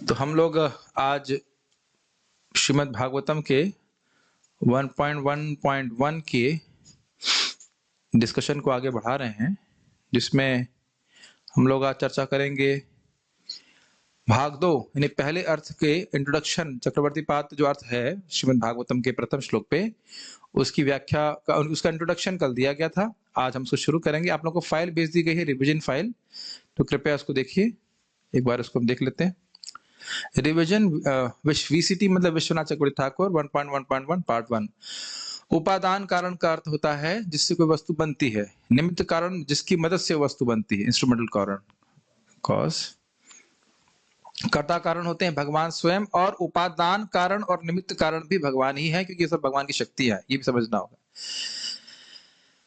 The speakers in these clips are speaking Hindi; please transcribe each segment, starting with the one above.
तो हम लोग आज श्रीमद् भागवतम के 1.1.1 के डिस्कशन को आगे बढ़ा रहे हैं, जिसमें हम लोग आज चर्चा करेंगे भाग 2 यानी पहले अर्थ के इंट्रोडक्शन चक्रवर्ती पाद जो अर्थ है श्रीमद् भागवतम के प्रथम श्लोक पे, उसकी व्याख्या का उसका इंट्रोडक्शन कल दिया गया था। आज हम उसको शुरू करेंगे। आप लोगों को फाइल भेज दी गई है, रिवीजन फाइल, तो कृपया उसको देखिए, एक बार उसको हम देख लेते हैं। रिवीजन VCT मतलब विश्वनाथ चक्रवर्ती ठाकुर 1.1.1 पार्ट 1। उपादान कारण का अर्थ होता है जिससे कोई वस्तु बनती है। निमित्त कारण जिसकी मदद से वस्तु बनती है, इंस्ट्रूमेंटल कारण। कॉज कर्ता कारण होते हैं भगवान स्वयं, और उपादान कारण और निमित्त कारण भी भगवान ही है, क्योंकि ये सब भगवान की शक्ति है, ये भी समझना होगा।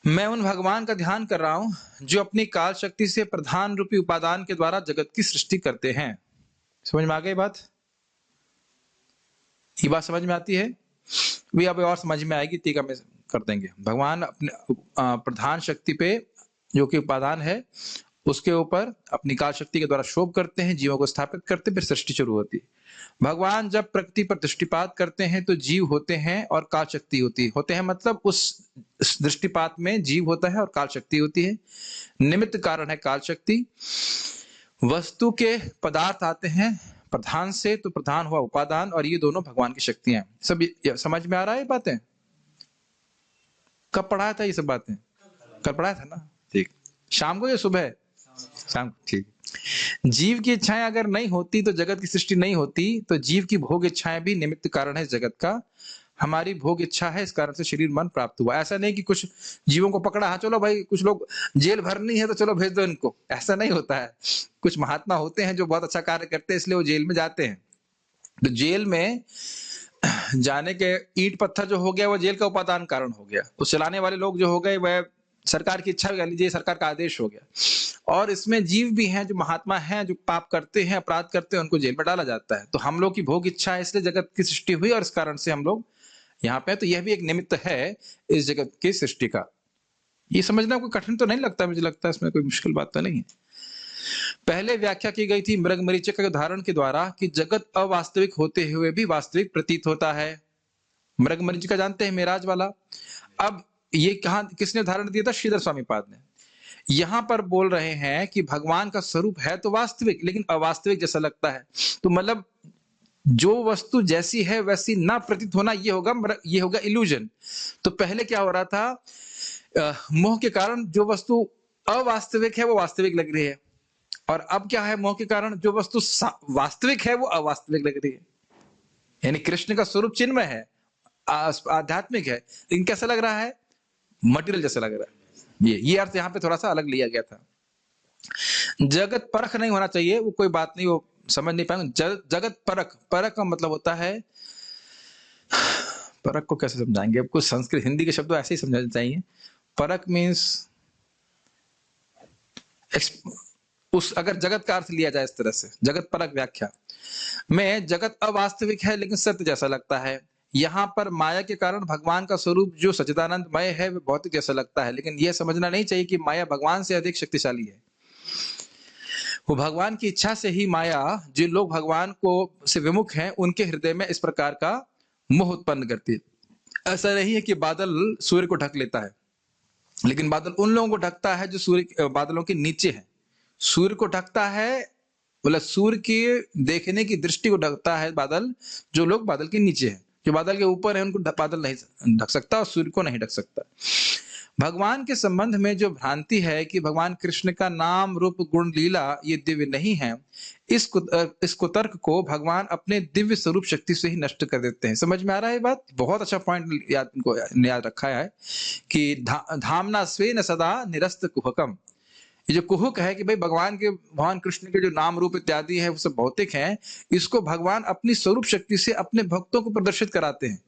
मैं उन भगवान का ध्यान कर रहा हूं जो अपनी काल शक्ति से प्रधान रूपी उपादान के द्वारा जगत की सृष्टि करते हैं। समझ में आ गई बात? ये बात समझ में आती है? भी अब और समझ में आएगी, टीका में कर देंगे। भगवान अपने प्रधान शक्ति पे जो कि उपादान है उसके ऊपर अपनी काल शक्ति के द्वारा शोभ करते हैं, जीवों को स्थापित करते हैं, फिर सृष्टि शुरू होती है। भगवान जब प्रकृति पर दृष्टिपात करते हैं तो जीव होते हैं और काल शक्ति होते हैं, मतलब उस दृष्टिपात में जीव होता है और काल शक्ति होती है। निमित्त कारण है काल शक्ति। वस्तु के पदार्थ आते हैं प्रधान से, तो प्रधान हुआ उपादान, और ये दोनों भगवान की शक्तियां हैं। सब समझ में आ रहा है बातें? कब पढ़ाया था ये सब बातें? कल पढ़ाया था ना? ठीक। शाम को या सुबह? शाम। ठीक। जीव की इच्छाएं अगर नहीं होती तो जगत की सृष्टि नहीं होती। तो जीव की भोग इच्छाएं भी निमित्त कारण है जगत का। हमारी भोग इच्छा है, इस कारण से शरीर मन प्राप्त हुआ। ऐसा नहीं कि कुछ जीवों को पकड़ा, हाँ चलो भाई कुछ लोग जेल भरनी है तो चलो भेज दो इनको, ऐसा नहीं होता है। कुछ महात्मा होते हैं जो बहुत अच्छा कार्य करते हैं, इसलिए वो जेल में जाते हैं। तो जेल में जाने के ईंट पत्थर जो हो गया वो जेल का उपादान कारण हो गया। तो चलाने वाले लोग जो हो गए वह सरकार की इच्छा, कह लीजिए सरकार का आदेश हो गया। और इसमें जीव भी हैं जो महात्मा हैं, जो पाप करते हैं, अपराध करते हैं, उनको जेल में डाला जाता है। तो हम लोग की भोग इच्छा है, इसलिए जगत की सृष्टि हुई और इस कारण से हम लोग यहाँ पे। तो यह भी एक निमित्त है इस जगत की सृष्टि का। ये समझना कोई कठिन तो नहीं लगता, मुझे लगता है इसमें कोई मुश्किल बात तो नहीं है। पहले व्याख्या की गई थी मृग मरीचिका के उदाहरण के द्वारा कि जगत अवास्तविक होते हुए भी वास्तविक प्रतीत होता है। मृग मरीचिका जानते हैं, मेराज वाला। अब ये कहां किसने उदाहरण दिया था? श्रीधर स्वामी पाद ने। यहां पर बोल रहे हैं कि भगवान का स्वरूप है तो वास्तविक, लेकिन अवास्तविक जैसा लगता है। तो मतलब जो वस्तु जैसी है वैसी ना प्रतीत होना, ये होगा इल्यूजन। तो पहले क्या हो रहा था? मोह के कारण जो वस्तु अवास्तविक है वो वास्तविक लग रही है, और अब क्या है? मोह के कारण जो वस्तु वास्तविक है वो अवास्तविक लग रही है। यानी कृष्ण का स्वरूप चिन्मय है, आध्यात्मिक है, लेकिन कैसा लग रहा है? मटेरियल जैसा लग रहा है। ये अर्थ यहाँ पे थोड़ा सा अलग लिया गया था। जगत परख नहीं होना चाहिए, वो कोई बात नहीं, वो समझ नहीं पाएंगे। जगत परख का मतलब होता है, परख को कैसे समझाएंगे? अब कुछ संस्कृत हिंदी के शब्द ऐसे ही समझाने चाहिए। परख मीन्स अगर जगत का अर्थ लिया जाए इस तरह से, जगत परक व्याख्या में जगत अवास्तविक है लेकिन सत्य जैसा लगता है। यहाँ पर माया के कारण भगवान का स्वरूप जो सच्चिदानंदमय है वह भौतिक जैसा लगता है, लेकिन यह समझना नहीं चाहिए कि माया भगवान से अधिक शक्तिशाली है। वो भगवान की इच्छा से ही माया, जो लोग भगवान को से विमुख हैं, उनके हृदय में इस प्रकार का मोह उत्पन्न करती है। ऐसा नहीं है कि बादल सूर्य को ढक लेता है, लेकिन बादल उन लोगों को ढकता है जो सूर्य बादलों के नीचे है। सूर्य को ढकता है, मतलब सूर्य के देखने की दृष्टि को ढकता है बादल, जो लोग बादल के नीचे हैं। जो बादल के ऊपर है उनको बादल नहीं ढक सकता, और सूर्य को नहीं ढक सकता। भगवान के संबंध में जो भ्रांति है कि भगवान कृष्ण का नाम रूप गुण लीला ये दिव्य नहीं है, इस कुतर्क को भगवान अपने दिव्य स्वरूप शक्ति से ही नष्ट कर देते हैं। समझ में आ रहा है बात? बहुत अच्छा पॉइंट याद रखा है कि धामना स्वेन सदा निरस्त कुहकम। ये जो कुहुक है कि भाई भगवान कृष्ण के जो नाम रूप इत्यादि है वो सब भौतिक हैं, इसको भगवान अपनी स्वरूप शक्ति से अपने भक्तों को प्रदर्शित कराते हैं।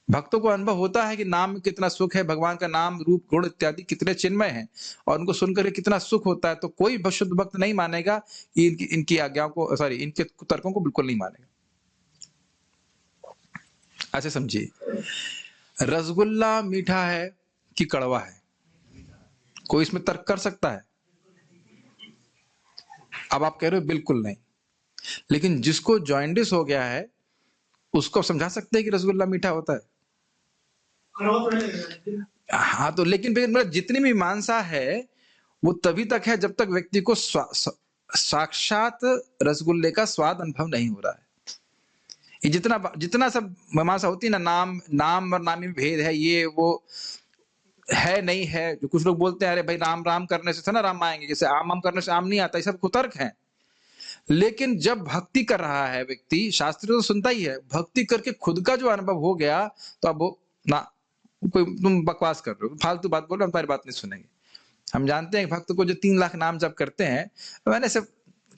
भक्तों को अनुभव होता है कि नाम में कितना सुख है, भगवान का नाम रूप गुण इत्यादि कितने चिन्मय हैं, और उनको सुनकर कितना सुख होता है। तो कोई शुद्ध भक्त नहीं मानेगा कि इनकी आज्ञाओं को, इनके तर्कों को बिल्कुल नहीं मानेगा। ऐसे समझिए, रसगुल्ला मीठा है कि कड़वा है? कोई इसमें तर्क कर सकता है? अब आप कह रहे हो बिल्कुल नहीं। लेकिन जिसको जॉइंडिस हो गया है उसको समझा सकते हैं कि रसगुल्ला मीठा होता है? हाँ, तो लेकिन फिर मतलब जितनी भी मीमांसा है वो तभी तक है जब तक व्यक्ति को साक्षात रसगुल्ले का स्वाद अनुभव नहीं हो रहा है। ये जितना जितना सब मीमांसा होती है ना, नाम नाम और नामी में भेद है, ये वो है नहीं है, जो कुछ लोग बोलते हैं अरे भाई राम राम करने से ना राम आएंगे, जैसे आम आम करने से आम नहीं आता, ये सब कुतर्क है। लेकिन जब भक्ति कर रहा है व्यक्ति, शास्त्र तो सुनता ही है, भक्ति करके खुद का जो अनुभव हो गया तो अब वो ना, कोई तुम बकवास कर रहे हो, फालतू बात बोल रहे हो, हम तुम्हारी बात नहीं सुनेंगे। हम जानते हैं भक्त को जो 3 लाख नाम जप करते हैं, मैंने सब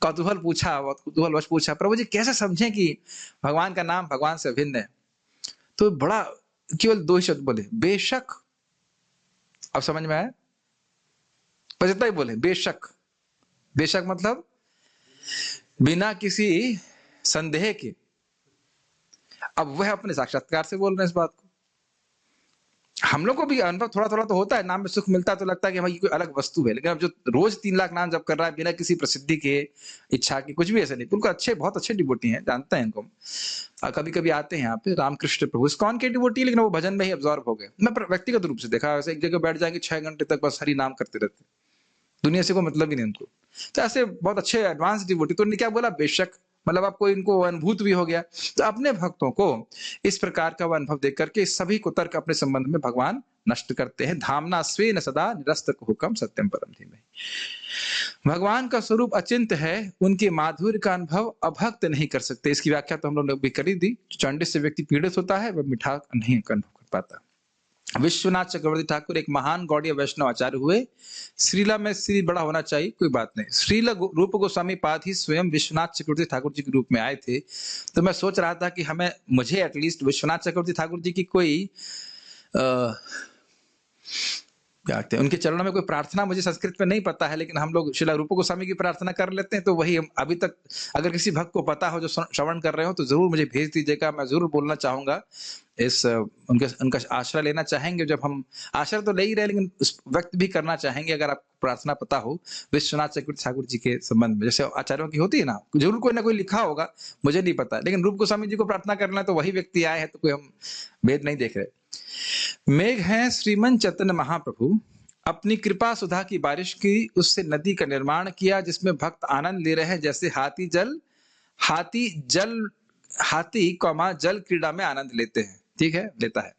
कौतूहल पूछा, बहुत कुतूहलवश पूछा, प्रभु जी कैसे समझें कि भगवान का नाम भगवान से अभिन्न है? तो बड़ा केवल 2 शब्द बोले, बेशक। अब समझ में आया? बस इतना ही बोले, बेशक। बेशक मतलब बिना किसी संदेह के। अब वह अपने साक्षात्कार से बोल रहे हैं इस बात को। हम लोग को भी अनुभव थोड़ा थोड़ा तो होता है, नाम में सुख मिलता है तो लगता है कि भाई कोई अलग वस्तु है, लेकिन अब जो रोज 3 लाख नाम जप कर रहा है बिना किसी प्रसिद्धि के, इच्छा की, कुछ भी ऐसे नहीं, बिल्कुल अच्छे, बहुत अच्छे डिवोटी हैं, जानते हैं इनको। कभी कभी आते हैं यहाँ पे रामकृष्ण प्रभु इस्कॉन के डिवोटी, लेकिन वो भजन में ही अब्जॉर्व हो गए। मैं व्यक्तिगत रूप से देखा, वैसे एक जगह बैठ जाएंगे 6 घंटे तक बस हरि नाम करते रहते, दुनिया से कोई मतलब ही नहीं उनको। तो ऐसे बहुत अच्छे एडवांस डिवोटी, तो क्या बोला बेशक, मतलब आपको इनको अनुभूत भी हो गया। तो अपने भक्तों को इस प्रकार का अनुभव देख करके सभी को तर्क अपने संबंध में भगवान नष्ट करते हैं। धामना स्वेन सदा निरस्त हुकम सत्यम परम धीमहि। भगवान का स्वरूप अचिंत है, उनके माधुर्य का अनुभव अभक्त नहीं कर सकते। इसकी व्याख्या तो हम लोगों ने भी करी दी। चंडिस से व्यक्ति पीड़ित होता है वह मिठा नहीं अनुभव कर पाता। विश्वनाथ चक्रवर्ती ठाकुर एक महान गौड़ीय वैष्णव आचार्य हुए। श्रीला में श्री बड़ा होना चाहिए, कोई बात नहीं। श्रीला रूप गोस्वामी पाद ही स्वयं विश्वनाथ चक्रवर्ती ठाकुर जी के रूप में आए थे। तो मैं सोच रहा था कि मुझे एटलीस्ट विश्वनाथ चक्रवर्ती ठाकुर जी की कोई क्या कहते हैं, उनके चरणों में कोई प्रार्थना मुझे संस्कृत में नहीं पता है, लेकिन हम लोग श्रीला रूप गोस्वामी की प्रार्थना कर लेते हैं। तो वही अभी तक अगर किसी भक्त को पता हो जो श्रवण कर रहे हो तो जरूर मुझे भेज दीजिएगा, मैं जरूर बोलना चाहूंगा। इस उनका आश्रय लेना चाहेंगे, जब हम आश्रय तो ले ही रहे लेकिन व्यक्त भी करना चाहेंगे अगर आपको प्रार्थना पता हो विश्वनाथ चक्रवर्ती ठाकुर जी के संबंध में। जैसे आचार्यों की होती है ना, जरूर कोई ना कोई लिखा होगा, मुझे नहीं पता, लेकिन रूप गोस्वामी जी को प्रार्थना करना है तो वही व्यक्ति आए हैं, तो कोई हम भेद नहीं देख रहे। मेघ हैं श्रीमन चैतन्य महाप्रभु, अपनी कृपा सुधा की बारिश की, उससे नदी का निर्माण किया जिसमें भक्त आनंद ले रहे हैं, जैसे हाथी जल क्रीड़ा में आनंद लेते हैं। ठीक है, लेता है।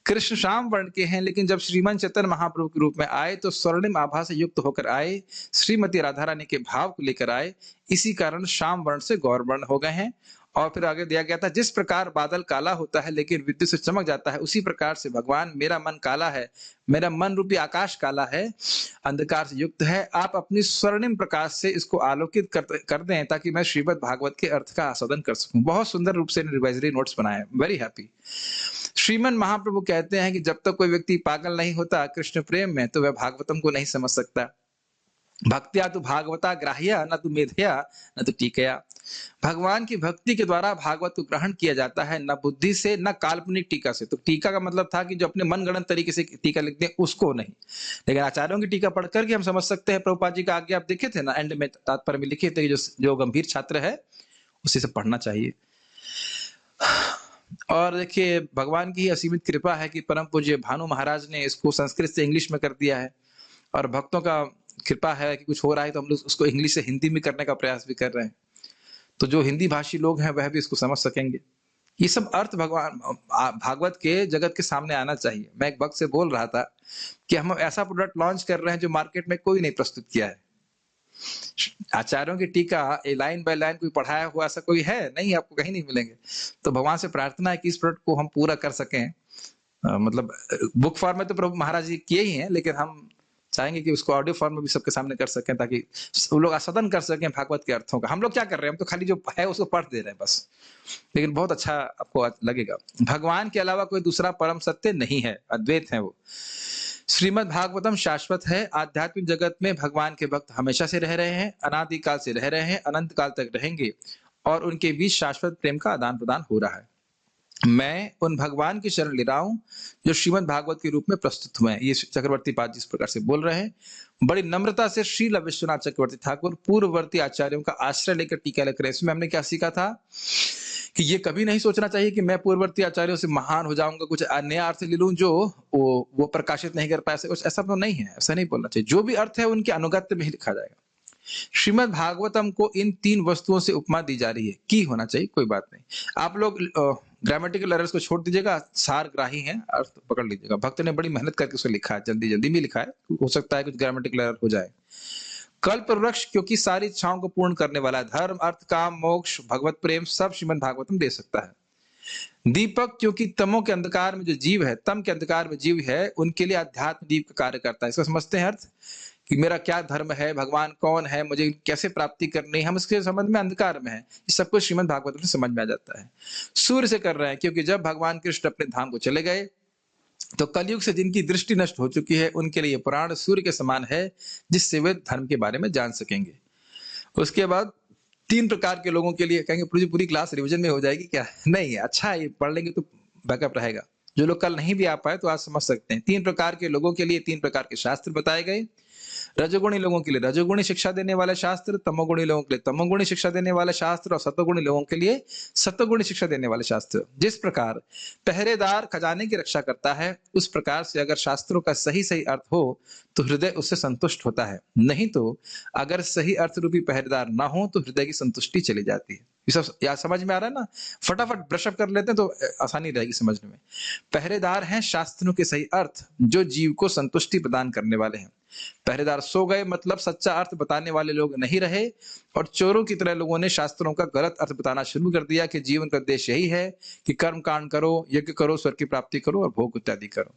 कृष्ण श्याम वर्ण के हैं, लेकिन जब श्रीमन चैतन्य महाप्रभु के रूप में आए तो स्वर्णिम आभा से युक्त होकर आए, श्रीमती राधा रानी के भाव को लेकर आए, इसी कारण श्याम वर्ण से गौर वर्ण हो गए हैं। और फिर आगे दिया गया था, जिस प्रकार बादल काला होता है लेकिन विद्युत से चमक जाता है, उसी प्रकार से भगवान मेरा मन काला है, मेरा मन रूपी आकाश काला है, अंधकार से युक्त है, आप अपनी स्वर्णिम प्रकाश से इसको आलोकित कर दें ताकि मैं श्रीमद् भागवत के अर्थ का आस्वादन कर सकूं। बहुत सुंदर रूप से रिवाइजरी नोट्स बनाए, वेरी हैप्पी। श्रीमन महाप्रभु कहते हैं कि जब तक कोई व्यक्ति पागल नहीं होता कृष्ण प्रेम में तो वह भागवतम को नहीं समझ सकता। भक्त्या तो भागवता ग्राह्या न तो मेधया न तो टीकया। भगवान की भक्ति के द्वारा भागवत को ग्रहण किया जाता है, न बुद्धि से न काल्पनिक टीका से। तो टीका का मतलब था कि जो अपने मनगढ़ंत तरीके से टीका लिखते हैं उसको नहीं, लेकिन आचार्यों की टीका पढ़ करके हम समझ सकते हैं। प्रभुपाद जी का आगे आप देखे थे ना, एंड में तात्पर्य में लिखे थे कि जो गंभीर छात्र है उसी से पढ़ना चाहिए। और देखिए भगवान की असीमित कृपा है कि परम पूज्य भानु महाराज ने इसको संस्कृत से इंग्लिश में कर दिया है, और भक्तों का कृपा है कि कुछ हो रहा है तो हम लोग उसको इंग्लिश से हिंदी में करने का प्रयास भी कर रहे हैं, तो जो हिंदी भाषी लोग हैं वह भी इसको समझ सकेंगे। ये सब अर्थ भगवान भागवत के जगत के सामने आना चाहिए। मैं एक वक्त से बोल रहा था कि हम ऐसा प्रोडक्ट लॉन्च कर रहे हैं जो मार्केट में कोई नहीं प्रस्तुत किया है। आचार्यों की टीका लाइन बाय लाइन कोई पढ़ाया हुआ ऐसा कोई है नहीं, आपको कहीं नहीं मिलेंगे। तो भगवान से प्रार्थना है कि इस प्रोडक्ट को हम पूरा कर सकें। मतलब बुक फॉर्म में तो प्रभु महाराज जी किए ही हैं, लेकिन हम चाहेंगे कि उसको ऑडियो फॉर्म में भी सबके सामने कर सकें ताकि वो लोग आस्वादन कर सकें भागवत के अर्थों का। हम लोग क्या कर रहे हैं, हम तो खाली जो है उसको पढ़ दे रहे हैं बस, लेकिन बहुत अच्छा आपको लगेगा। भगवान के अलावा कोई दूसरा परम सत्य नहीं है, अद्वैत है वो। श्रीमद् भागवतम शाश्वत है। आध्यात्मिक जगत में भगवान के भक्त हमेशा से रह रहे हैं, अनादिकाल से रह रहे हैं, अनंत काल तक रहेंगे, और उनके बीच शाश्वत प्रेम का आदान प्रदान हो रहा है। मैं उन भगवान की शरण ले रहा हूं जो श्रीमद् भागवत के रूप में प्रस्तुत हुए हैं। ये चक्रवर्ती पाद जिस प्रकार से बोल रहे हैं, बड़ी नम्रता से श्रील विश्वनाथ चक्रवर्ती ठाकुर पूर्ववर्ती आचार्यों का आश्रय लेकर टीका लिख रहे हैं। इसमें हमने क्या सीखा था कि ये कभी नहीं सोचना चाहिए कि मैं पूर्ववर्ती आचार्यों से महान हो जाऊंगा, कुछ नए अर्थ ले लूं जो वो प्रकाशित नहीं कर पाए, कुछ ऐसा तो नहीं है, ऐसा नहीं बोलना चाहिए। जो भी अर्थ है उनके अनुगत्य में ही लिखा जाएगा। श्रीमद् भागवतम को इन 3 वस्तुओं से उपमा दी जा रही है। की होना चाहिए, कोई बात नहीं। आप लोग ग्रामेटिकल एरर्स को छोड़ दीजिएगा, सारग्राही हैं, अर्थ पकड़ लीजिएगा। भक्त ने बड़ी मेहनत करके उसे लिखा है, जल्दी जल्दी भी लिखा है, हो सकता है कुछ ग्रामेटिकल एरर हो जाए। कल्प वृक्ष क्योंकि सारी इच्छाओं को पूर्ण करने वाला है, धर्म अर्थ काम मोक्ष भगवत प्रेम सब श्रीमद् भागवतम दे सकता है। दीपक क्योंकि तमो के अंधकार में जो जीव है, तम के अंधकार में जीव है, उनके लिए अध्यात्म दीप का कार्य करता है। इसको समझते हैं अर्थ कि मेरा क्या धर्म है, भगवान कौन है, मुझे कैसे प्राप्ति करनी है, हम इसके संबंध में अंधकार में है, ये सब कुछ श्रीमद् भागवत में समझ में आ जाता है। सूर्य से कर रहे हैं क्योंकि जब भगवान कृष्ण अपने धाम को चले गए तो कलयुग से जिनकी दृष्टि नष्ट हो चुकी है उनके लिए पुराण सूर्य के समान है, जिससे वे धर्म के बारे में जान सकेंगे। उसके बाद 3 प्रकार के लोगों के लिए कहेंगे पूरी क्लास रिवीजन में हो जाएगी क्या? नहीं, अच्छा है, ये पढ़ लेंगे तो बैकअप रहेगा। जो लोग कल नहीं भी आ पाए तो आज समझ सकते हैं। 3 प्रकार के लोगों के लिए 3 प्रकार के शास्त्र बताए गए। रजोगुणी लोगों के लिए रजोगुणी शिक्षा देने वाले शास्त्र, तमोगुणी लोगों के लिए तमोगुणी शिक्षा देने वाले शास्त्र और सतोगुणी लोगों के लिए सतोगुणी शिक्षा देने वाले शास्त्र। जिस प्रकार पहरेदार खजाने की रक्षा करता है, उस प्रकार से अगर शास्त्रों का सही सही अर्थ हो तो हृदय उससे संतुष्ट होता है, नहीं तो अगर सही अर्थ रूपी पहरेदार ना हो तो हृदय की संतुष्टि चली जाती है। ये सब याद समझ में आ रहा है ना? फटाफट ब्रशअप कर लेते हैं तो आसानी रहेगी समझने में। पहरेदार हैं शास्त्रों के सही अर्थ जो जीव को संतुष्टि प्रदान करने वाले हैं। पहरेदार सो गए मतलब सच्चा अर्थ बताने वाले लोग नहीं रहे और चोरों की तरह लोगों ने शास्त्रों का गलत अर्थ बताना शुरू कर दिया कि जीवन का उद्देश्य यही है कि कर्म कांड करो, यज्ञ करो, स्वर्ग की प्राप्ति करो और भोग इत्यादि करो।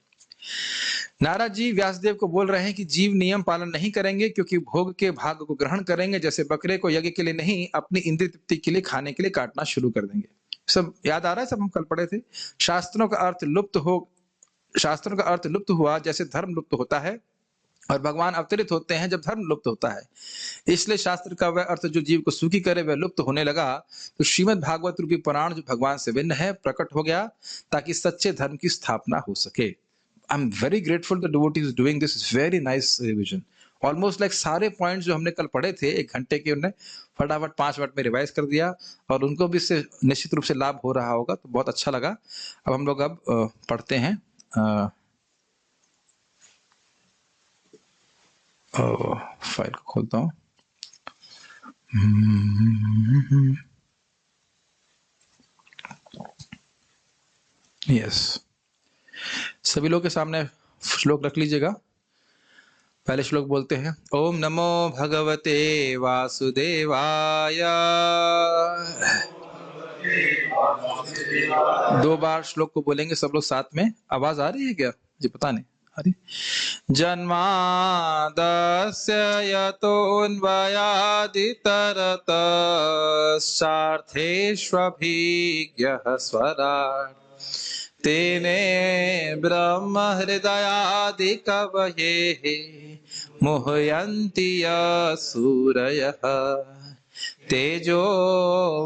नारद जी व्यासदेव को बोल रहे हैं कि जीव नियम पालन नहीं करेंगे क्योंकि भोग के भाग को ग्रहण करेंगे, जैसे बकरे को यज्ञ के लिए नहीं अपनी इंद्रिय तृप्ति के लिए खाने के लिए काटना शुरू कर देंगे। सब याद आ रहा है? सब हम कल पढ़े थे। शास्त्रों का अर्थ लुप्त हुआ जैसे धर्म लुप्त होता है और भगवान अवतरित होते हैं जब धर्म लुप्त होता है। इसलिए शास्त्र का वह अर्थ जो जीव को सुखी करे वह लुप्त होने लगा। तो श्रीमद् भागवत रूपी पुराण जो भगवान से भिन्न है प्रकट हो गया ताकि सच्चे धर्म की स्थापना हो सके। I am very grateful the devotees doing this very nice revision. Almost like सारे पॉइंट्स जो हमने कल पढ़े थे 1 घंटे के, उन्हें फटाफट 5 मिनट में रिवाइज कर दिया और उनको भी इससे निश्चित रूप से लाभ हो रहा होगा, तो बहुत अच्छा लगा। अब हम लोग पढ़ते हैं। फाइल को खोलता हूं। यस, सभी लोग के सामने श्लोक रख लीजिएगा। पहले श्लोक बोलते हैं, ओम नमो भगवते वासुदेवाय। 2 बार श्लोक को बोलेंगे सब लोग साथ में। आवाज आ रही है क्या जी? पता नहीं आ रही। जन्मादस्य यतोऽन्वयादितरतश्चार्थेष्वभिज्ञः स्वराट् तेने ब्रह्म हृदयादिकवये मुह्यन्ति सूरयः तेजो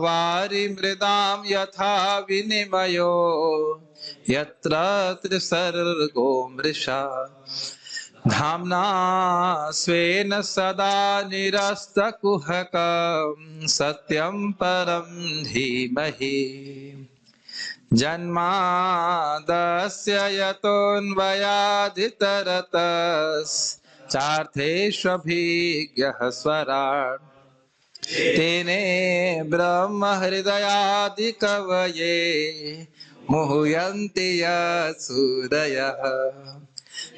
वारिमृदां यथा विनिमयो यत्र त्रिसर्गो मृषा धाम्ना स्वेन सदा निरस्तकुहकं सत्यं परं धीमहि जन्मादस्य यतोऽन्वयादितरतश्चार्थेष्वभिज्ञः स्वराट् तेने ब्रह्म हृदयादिकवये मुह्यन्ति सूरयः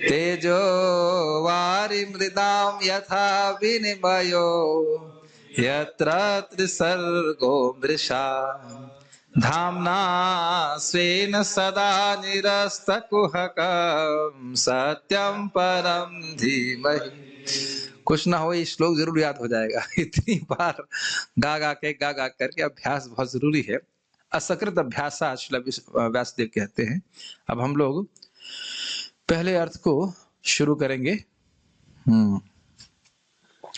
तेजो वारिमृदां यथा विनिमयो यत्र त्रिसर्गो मृषा धाम्ना स्वेन सदा निरस्तकुहकं सत्यं परं धीमहि। कुछ ना हो, ये श्लोक जरूर याद हो जाएगा। इतनी बार गा करके अभ्यास बहुत जरूरी है। असकृत अभ्यास व्यासदेव कहते हैं। अब हम लोग पहले अर्थ को शुरू करेंगे।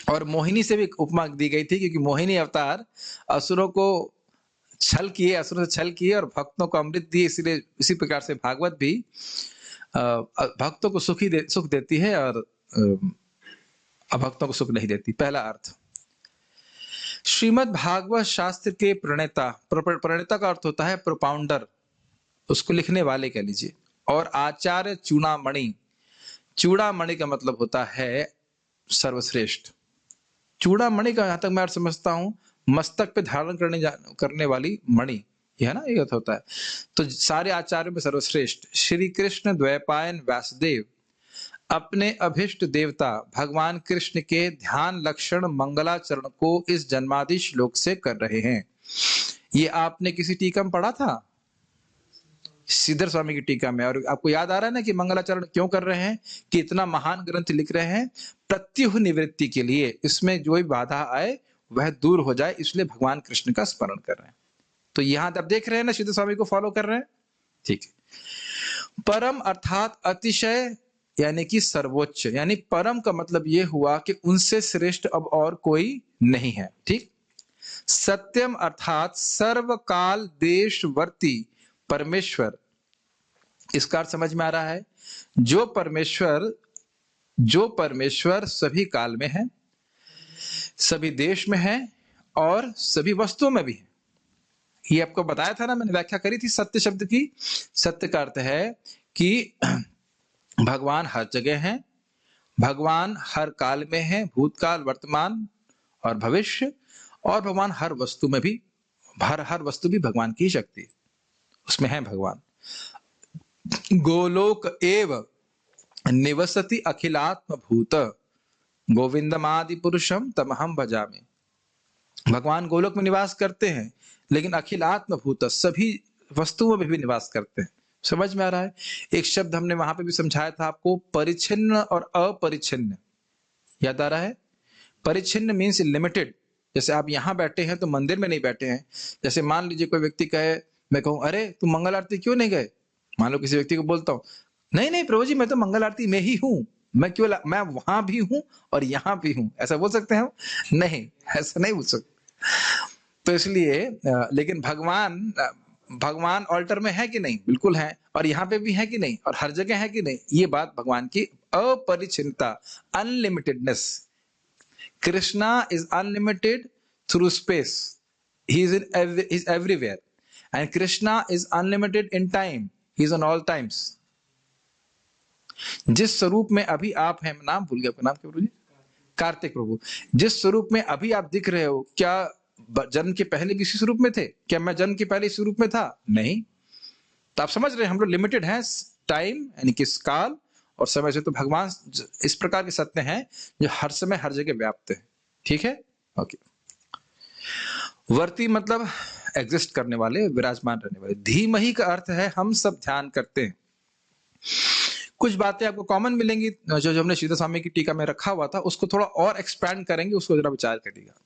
और मोहिनी से भी उपमा दी गई थी क्योंकि मोहिनी अवतार असुरों को छल किए, असुरों से छल किए और भक्तों को अमृत दिए। इसीलिए इसी प्रकार से भागवत भी भक्तों को सुख देती है और अभक्तों को सुख नहीं देती। पहला अर्थ। श्रीमद् भागवत शास्त्र के प्रणेता, प्रणेता का अर्थ होता है प्रोपाउंडर, उसको लिखने वाले कह लीजिए, और आचार्य चूड़ामणि। चूड़ामणि का मतलब होता है सर्वश्रेष्ठ। चूड़ामणि का जहां तक मैं समझता हूं, मस्तक पे धारण करने वाली मणि, यह है ना, ये होता है। तो सारे आचार्यों में सर्वश्रेष्ठ श्री कृष्ण द्वैपायन व्यासदेव अपने अभिष्ट देवता भगवान कृष्ण के ध्यान लक्षण मंगलाचरण को इस जन्मादि श्लोक से कर रहे हैं। ये आपने किसी टीका में पढ़ा था, श्रीधर स्वामी की टीका में, और आपको याद आ रहा है ना कि मंगलाचरण क्यों कर रहे हैं, कि इतना महान ग्रंथ लिख रहे हैं प्रत्युह निवृत्ति के लिए, इसमें जो भी बाधा आए वह दूर हो जाए, इसलिए भगवान कृष्ण का स्मरण कर रहे हैं। तो यहां आप देख रहे हैं ना, श्रीधर स्वामी को फॉलो कर रहे हैं, ठीक है। परम अर्थात अतिशय यानी कि सर्वोच्च, यानी परम का मतलब यह हुआ कि उनसे श्रेष्ठ अब और कोई नहीं है, ठीक। सत्यम अर्थात सर्वकाल देशवर्ती परमेश्वर, इसका अर्थ समझ में आ रहा है, जो परमेश्वर सभी काल में है, सभी देश में है और सभी वस्तुओं में भी है। ये आपको बताया था ना, मैंने व्याख्या करी थी सत्य शब्द की। सत्य का अर्थ है कि भगवान हर जगह है, भगवान हर काल में है, भूतकाल वर्तमान और भविष्य, और भगवान हर वस्तु में भी, हर वस्तु भी भगवान की शक्ति, उसमें है भगवान। गोलोक एव निवसति अखिलात्म भूत गोविंदमादि पुरुषम तमहम भजामि। भगवान गोलोक में निवास करते हैं, लेकिन अखिलात्म भूत सभी वस्तुओं में भी निवास करते हैं। समझ में आ रहा है? एक शब्द हमने वहां पे भी समझाया था आपको, परिच्छिन्न और अपरिच्छिन्न, याद आ रहा है? परिच्छिन्न मीन्स लिमिटेड। जैसे आप यहाँ बैठे हैं तो मंदिर में नहीं बैठे हैं। जैसे मान लीजिए कोई व्यक्ति कहे, मैं कहूँ अरे तुम मंगल आरती क्यों नहीं गए, मान लो किसी व्यक्ति को बोलता हूँ, नहीं नहीं प्रभु जी मैं तो मंगल आरती में ही हूँ, मैं वहां भी हूँ और यहाँ भी हूँ, ऐसा बोल सकते हैं हम? नहीं, ऐसा नहीं बोल सकते। तो इसलिए लेकिन भगवान ऑल्टर में है कि नहीं? बिल्कुल है, और यहाँ पे भी है कि नहीं, और हर जगह है कि नहीं? ये बात भगवान की अपरिचिन्नता, unlimitedness. Krishna is unlimited through space, he is everywhere, and Krishna is unlimited in time, he is on all times। जिस स्वरूप में अभी आप हैं, नाम भूल गया आपका, नाम क्या प्रभु जी? कार्तिक प्रभु। जिस स्वरूप में अभी आप दिख रहे हो, क्या जन्म के पहले भी इसी स्वरूप में थे? क्या मैं जन्म के पहले इस स्वरूप में था? नहीं। तो आप समझ रहे हैं हम लोग लिमिटेड हैं, टाइम यानी कि काल और समय से। तो भगवान इस प्रकार के सत्य हैं जो हर समय हर जगह व्याप्त है, ठीक है? ओके। वर्ती मतलब एग्जिस्ट करने वाले, विराजमान रहने वाले। धीमहि का अर्थ है हम सब ध्यान करते हैं। कुछ बातें आपको कॉमन मिलेंगी जो हमने श्रीधर स्वामी की टीका में रखा हुआ था, उसको थोड़ा और एक्सपैंड करेंगे, उसको जरा विचार करिएगा।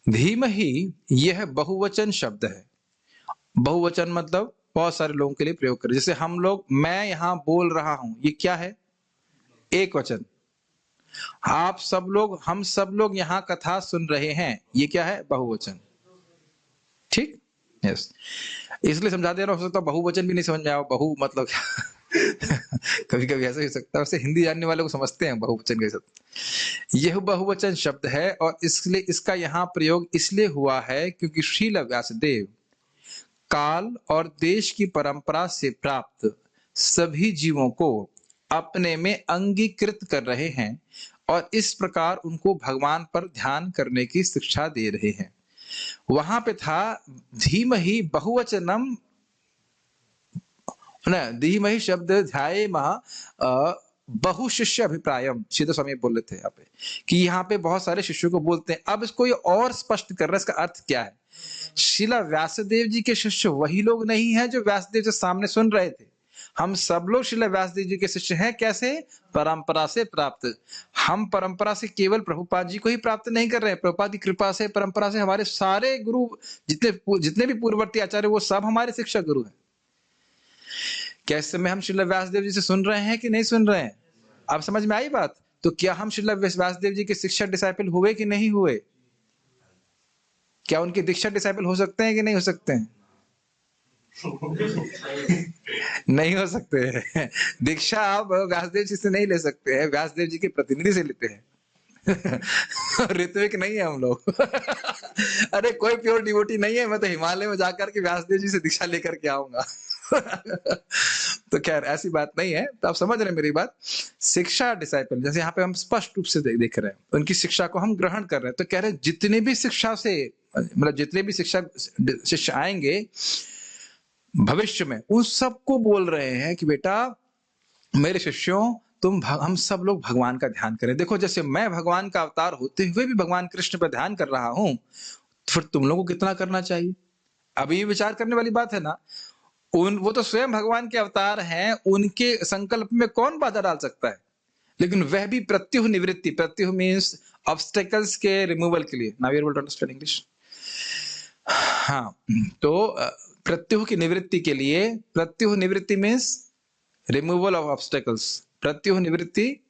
धीमहि यह बहुवचन शब्द है। बहुवचन मतलब बहुत सारे लोगों के लिए प्रयोग करें। जैसे हम लोग, मैं यहां बोल रहा हूं, ये क्या है? एक वचन। आप सब लोग, हम सब लोग यहां कथा सुन रहे हैं, ये क्या है? बहुवचन, ठीक? यस। इसलिए समझा दे रहा हूं, हो सकता बहुवचन भी नहीं समझ में आया, बहु मतलब कभी कभी ऐसा हो सकता है। वैसे हिंदी जानने वाले को समझते हैं बहुवचन के साथ। यह बहुवचन शब्द है और इसलिए इसका यहाँ प्रयोग इसलिए हुआ है क्योंकि श्रील व्यासदेव काल और देश की परंपरा से प्राप्त सभी जीवों को अपने में अंगीकृत कर रहे हैं और इस प्रकार उनको भगवान पर ध्यान करने की शिक्षा दे रहे हैं। वहां पे था धीमहि बहुवचनम, धीमहि शब्द ध्याये महा बहुशिष्य अभिप्रायम, श्रीधर स्वामी बोल रहे थे यहाँ पे कि यहाँ पे बहुत सारे शिष्यों को बोलते हैं। अब इसको ये और स्पष्ट कर रहा है, इसका अर्थ क्या है? श्रीला व्यासदेव जी के शिष्य वही लोग नहीं है जो व्यासदेव जी सामने सुन रहे थे। हम सब लोग श्रीला व्यासदेव जी के शिष्य हैं। कैसे? परंपरा से प्राप्त। हम परंपरा से केवल प्रभुपाद जी को ही प्राप्त नहीं कर रहे हैं, प्रभुपाद की कृपा से, परंपरा से हमारे सारे गुरु, जितने भी पूर्ववर्ती आचार्य, वो सब हमारे शिक्षक गुरु हैं। क्या इस समय हम श्रील व्यासदेव जी से सुन रहे हैं कि नहीं सुन रहे हैं? आप समझ में आई बात? तो क्या हम श्रील व्यासदेव जी के शिक्षक डिसाइपल हुए कि नहीं हुए? क्या उनके दीक्षा डिसाइपल हो सकते हैं कि नहीं हो सकते हैं? नहीं हो सकते हैं। दीक्षा आप व्यासदेव जी से नहीं ले सकते हैं, व्यासदेव जी के प्रतिनिधि से लेते हैं। ऋत्विक नहीं है हम लोग। अरे कोई प्योर डिवोटी नहीं है, मैं तो हिमालय में जाकर के व्यासदेव जी से दीक्षा लेकर के आऊंगा। तो खैर ऐसी बात नहीं है, तो आप समझ रहे हैं मेरी बात। शिक्षा डिसाइपल, जैसे यहाँ पे हम स्पष्ट रूप से देख रहे हैं, उनकी शिक्षा को हम ग्रहण कर रहे हैं, तो कह रहे हैं जितने भी शिक्षा से, मतलब जितने भी शिष्य आएंगे भविष्य में, उन सबको बोल रहे हैं कि बेटा मेरे शिष्यों, हम सब लोग भगवान का ध्यान करें। देखो जैसे मैं भगवान का अवतार होते हुए भी भगवान कृष्ण पर ध्यान कर रहा हूं, तो फिर तुम लोगों को कितना करना चाहिए? अभी ये विचार करने वाली बात है ना। वो तो स्वयं भगवान के अवतार हैं, उनके संकल्प में कौन बाधा डाल सकता है? लेकिन वह भी प्रत्युह निवृत्ति, प्रत्युह मीन्स ऑब्स्टेकल्स के रिमूवल के लिए। Now you are able to understand English? हाँ, तो प्रत्युह की निवृत्ति के लिए, प्रत्युह निवृत्ति मीन्स रिमूवल ऑफ ऑब्स्टेकल्स, प्रत्युह निवृत्ति,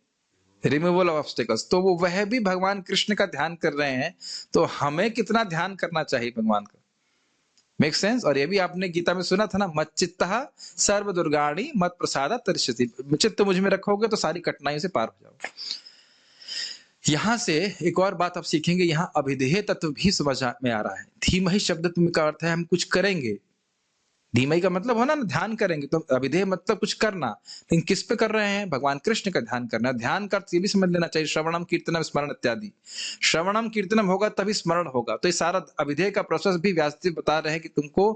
रिमूवल ऑफ ऑब्स्टेकल्स। तो वो वह भी भगवान कृष्ण का ध्यान कर रहे हैं, तो हमें कितना ध्यान करना चाहिए भगवान का? Make sense? और ये भी आपने गीता में सुना था ना, मत चित्तः सर्व दुर्गाणि मत प्रसादात् तरिष्यति। चित्त मुझ में रखोगे तो सारी कठिनाइयों से पार हो जाओगे। यहां से एक और बात आप सीखेंगे, यहाँ अभिधेय तत्व भी समझ में आ रहा है। धीमहि शब्द का अर्थ है हम कुछ करेंगे। धीमहि का मतलब होना ना ध्यान करेंगे, तो अभिधेय मतलब कुछ करना। लेकिन किस पे कर रहे हैं? भगवान कृष्ण का ध्यान करना। ध्यान का ये भी समझ लेना चाहिए, श्रवणम कीर्तनम स्मरण इत्यादि। श्रवणम कीर्तनम होगा तभी स्मरण होगा। तो ये सारा अभिधेय का प्रोसेस भी व्यासदेव बता रहे हैं कि तुमको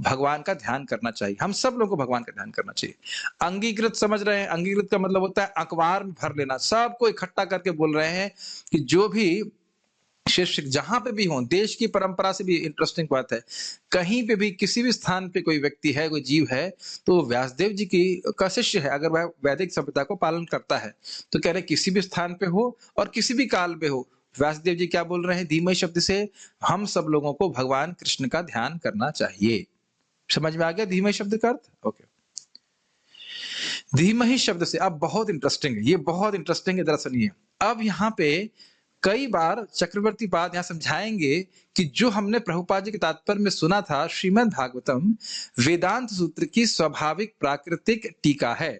भगवान का ध्यान करना चाहिए। हम सब लोगों को भगवान का ध्यान करना चाहिए। अंगीकृत समझ रहे हैं? अंगीकृत का मतलब होता है अखबार में भर लेना, सबको इकट्ठा करके बोल रहे हैं कि जो भी शिष्य जहां पे भी हो, देश की परंपरा से भी इंटरेस्टिंग बात है, कहीं पे भी किसी भी स्थान पे कोई व्यक्ति है, कोई जीव है, तो व्यासदेव जी की का शिष्य है, अगर वह वैदिक सभ्यता को पालन करता है, तो कह रहे किसी भी स्थान पे हो और किसी भी काल पे हो, व्यासदेव जी क्या बोल रहे हैं? धीमहि शब्द से हम सब लोगों को भगवान कृष्ण का ध्यान करना चाहिए। समझ में आ गया धीमहि शब्द का अर्थ? ओके। धीमहि शब्द से अब बहुत इंटरेस्टिंग है, ये बहुत इंटरेस्टिंग है, जरा सुनिए। अब यहाँ पे कई बार चक्रवर्ती पाद यहां समझाएंगे कि जो हमने प्रभुपाद जी के तात्पर्य में सुना था, श्रीमद् भागवतम वेदांत सूत्र की स्वाभाविक प्राकृतिक टीका है।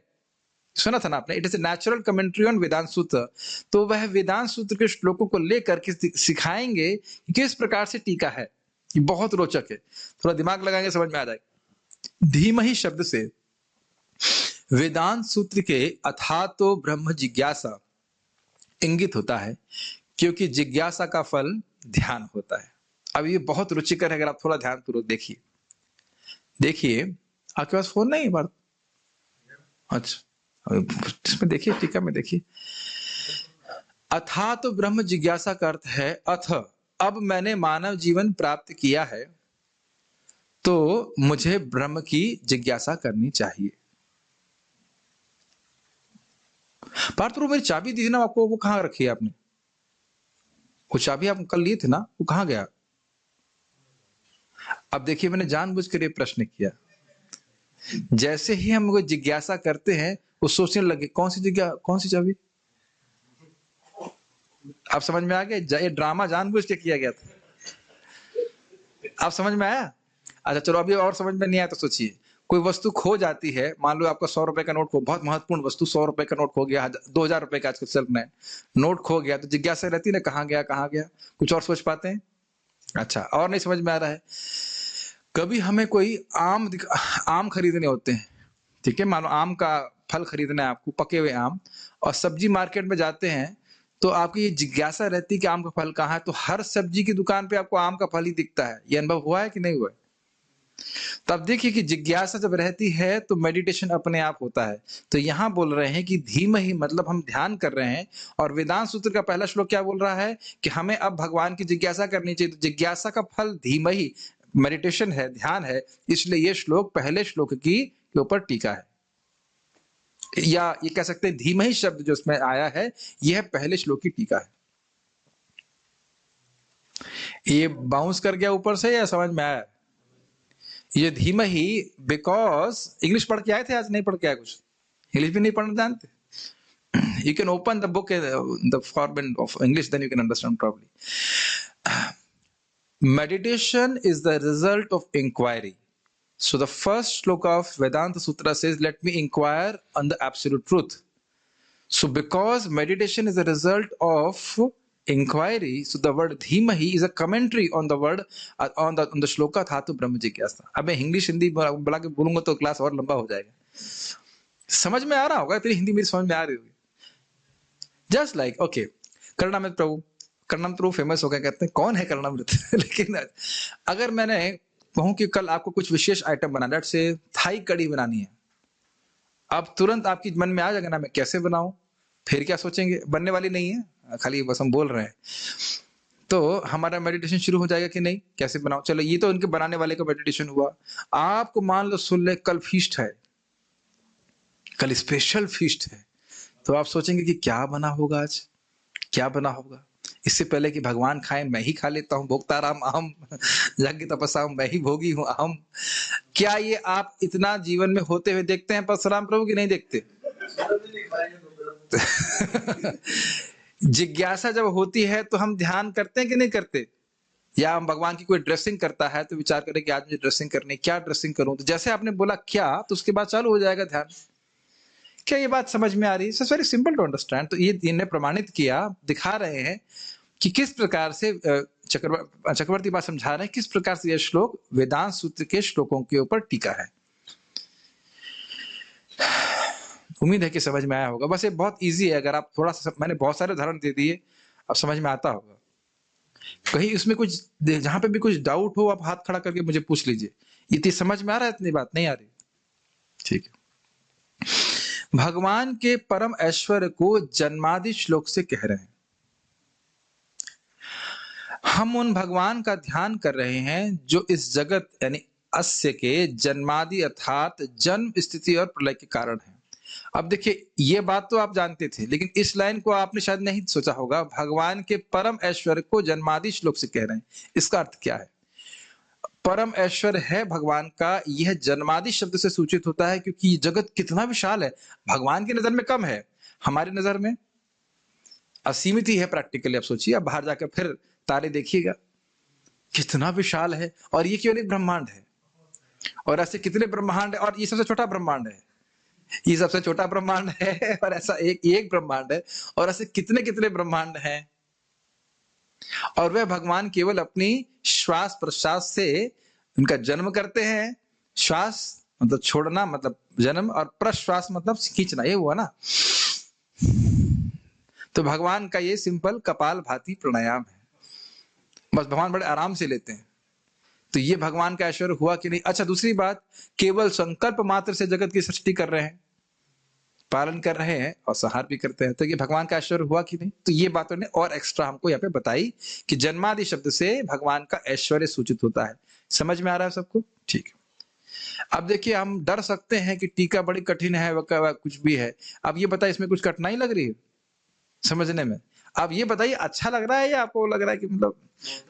सुना था ना आपने? It is a natural commentary on Vedanta Sutra. तो वह वेदांत सूत्र के श्लोकों को लेकर के सिखाएंगे कि किस प्रकार से टीका है। ये बहुत रोचक है, थोड़ा दिमाग लगाएंगे समझ में आ जाएगा। धीमहि शब्द से वेदांत सूत्र के अथातो ब्रह्म जिज्ञासा इंगित होता है, क्योंकि जिज्ञासा का फल ध्यान होता है। अब ये बहुत रुचिकर है, अगर आप थोड़ा ध्यान पूर्वक देखिए। देखिए आपके पास फोन नहीं है बात? अच्छा, इसमें देखिए, टीका में देखिए। अथा तो ब्रह्म जिज्ञासा का अर्थ है अथ, अब मैंने मानव जीवन प्राप्त किया है तो मुझे ब्रह्म की जिज्ञासा करनी चाहिए। पार्थ प्रभु मेरी चाबी दी थी ना आपको, वो कहाँ रखी है आपने? वो चाबी आप कल लिए थे ना, वो कहाँ गया? अब देखिए, मैंने जानबूझकर ये प्रश्न किया। जैसे ही हम कोई जिज्ञासा करते हैं, वो सोचने लगे कौन सी चाबी? आप समझ में आ गया? ये ड्रामा जानबूझ के किया गया था। आप समझ में आया? अच्छा चलो, अभी और समझ में नहीं आया तो सोचिए, कोई वस्तु खो जाती है, मान लो आपका 100 रुपए का नोट, बहुत महत्वपूर्ण वस्तु, 100 रुपए का नोट खो गया, 2000 रुपए का आजकल चल रहा है, नोट खो गया, तो जिज्ञासा रहती है ना, कहाँ गया कहाँ गया? कुछ और सोच पाते हैं? अच्छा, और नहीं समझ में आ रहा है? कभी हमें कोई आम खरीदने होते हैं, ठीक है, मानो आम का फल खरीदना है आपको, पके हुए आम, और सब्जी मार्केट में जाते हैं, तो आपकी ये जिज्ञासा रहती है कि आम का फल कहाँ है, तो हर सब्जी की दुकान पे आपको आम का फल ही दिखता है। ये अनुभव हुआ है कि नहीं हुआ है? तब देखिए कि जिज्ञासा जब रहती है तो मेडिटेशन अपने आप होता है। तो यहां बोल रहे हैं कि धीमहि मतलब हम ध्यान कर रहे हैं, और वेदांत सूत्र का पहला श्लोक क्या बोल रहा है कि हमें अब भगवान की जिज्ञासा करनी चाहिए। तो जिज्ञासा का फल धीमहि मेडिटेशन है, ध्यान है, इसलिए ये श्लोक पहले श्लोक के ऊपर टीका है, या ये कह सकते हैं धीमहि शब्द जो इसमें आया है, यह पहले श्लोक की टीका है। ये बाउंस कर गया ऊपर से या समझ में आया? ये धीमहि बिकॉज इंग्लिश पढ़ के आए थे आज? नहीं पढ़ के आए? कुछ इंग्लिश भी नहीं पढ़ना जानते? You can open the book, the format of English, then you can understand probably. Meditation is the result of inquiry. So the first shloka of Vedanta Sutra says, let me inquire on the absolute truth. So because meditation is a result of inquiry, so the word dhimahi is a commentary on the word on the shloka dhatu brahma jigyasa. अब मैं इंग्लिश हिंदी बुला के बोलूंगा तो क्लास और लंबा हो जाएगा. समझ में आ रहा होगा, तेरी हिंदी मेरी समझ में आ रही होगी. जस्ट लाइक ओके, करुणामृत प्रभु फेमस हो गए, कहते हैं कौन है करुणामृत. लेकिन अगर मैंने कहूं कि कल आपको कुछ विशेष आइटम बनाना, लेट्स से थाई कड़ी बनानी है, अब तुरंत आपकी मन में आ जाएगा ना मैं कैसे बनाऊं, फिर क्या सोचेंगे, बनने वाली नहीं है, खाली बस हम बोल रहे हैं. तो हमारा मेडिटेशन शुरू हो जाएगा कि नहीं, कैसे बनाओ. चलो ये तो उनके बनाने वाले का मेडिटेशन हुआ. आपको मान लो सुन ले कल फीस्ट है, कल स्पेशल फीस्ट है, तो आप सोचेंगे कि क्या बना होगा, आज क्या बना होगा. इससे पहले कि भगवान खाए मैं ही खा लेता हूं, भोक्ताराम अहम, यज्ञ तपस्या मैं ही भोगी हूं अहम. क्या ये आप इतना जीवन में होते हुए देखते हैं परशुराम प्रभु की नहीं देखते. जिज्ञासा जब होती है तो हम ध्यान करते हैं कि नहीं करते. या हम भगवान की कोई ड्रेसिंग करता है तो विचार करें कि आज मुझे ड्रेसिंग करनी, क्या ड्रेसिंग करूं. तो जैसे आपने बोला क्या, तो उसके बाद चालू हो जाएगा ध्यान. क्या ये बात समझ में आ रही है? It's very simple to understand. तो ये इन्हें प्रमाणित किया, दिखा रहे हैं कि किस प्रकार से चक्रवर्ती बात समझा रहे हैं किस प्रकार से यह श्लोक वेदांत सूत्र के श्लोकों के ऊपर टीका है. उम्मीद है कि समझ में आया होगा. बस ये बहुत इजी है, अगर आप थोड़ा सा, मैंने बहुत सारे उदाहरण दे दिए, अब समझ में आता होगा. कहीं इसमें कुछ, जहां पे भी कुछ डाउट हो आप हाथ खड़ा करके मुझे पूछ लीजिए. इतनी समझ में आ रहा है, इतनी बात नहीं आ रही, ठीक है. भगवान के परम ऐश्वर्य को जन्मादि श्लोक से कह रहे हैं. हम उन भगवान का ध्यान कर रहे हैं जो इस जगत यानी अस्य के जन्मादि अर्थात जन्म, स्थिति और प्रलय के कारण है. अब देखिए, ये बात तो आप जानते थे, लेकिन इस लाइन को आपने शायद नहीं सोचा होगा. भगवान के परम ऐश्वर्य को जन्मादि श्लोक से कह रहे हैं, इसका अर्थ क्या है. परम ऐश्वर्य है भगवान का, यह जन्मादि शब्द से सूचित होता है, क्योंकि ये जगत कितना विशाल है. भगवान की नजर में कम है, हमारी नजर में असीमित ही है प्रैक्टिकली. आप सोचिए, आप बाहर जाकर फिर तारे देखिएगा, कितना विशाल है. और ये केवल एक ब्रह्मांड है, और ऐसे कितने ब्रह्मांड है, और ये सबसे छोटा ब्रह्मांड है. ये सबसे छोटा ब्रह्मांड है, और ऐसा एक ब्रह्मांड है, और ऐसे कितने कितने ब्रह्मांड हैं. और वह भगवान केवल अपनी श्वास प्रश्वास से उनका जन्म करते हैं. श्वास मतलब छोड़ना, मतलब जन्म, और प्रश्वास मतलब खींचना, ये हुआ ना. तो भगवान का ये सिंपल कपाल भाती प्राणायाम है, बस भगवान बड़े आराम से लेते हैं. तो ये भगवान का ऐश्वर्य हुआ कि नहीं. अच्छा, दूसरी बात, केवल संकल्प मात्र से जगत की सृष्टि कर रहे हैं, पालन कर रहे हैं और संहार भी करते हैं, तो ये भगवान का ऐश्वर्य हुआ कि नहीं. तो ये बातों ने और एक्स्ट्रा हमको यहाँ पे बताई कि जन्मादि शब्द से भगवान का ऐश्वर्य सूचित होता है. समझ में आ रहा है सबको, ठीक है. अब देखिए, हम डर सकते हैं कि टीका बड़ी कठिन है, कुछ भी है. अब ये बताइए, इसमें कुछ कठिनाई लग रही है समझने में. अब ये बताइए, अच्छा लग रहा है या आपको लग रहा है कि मतलब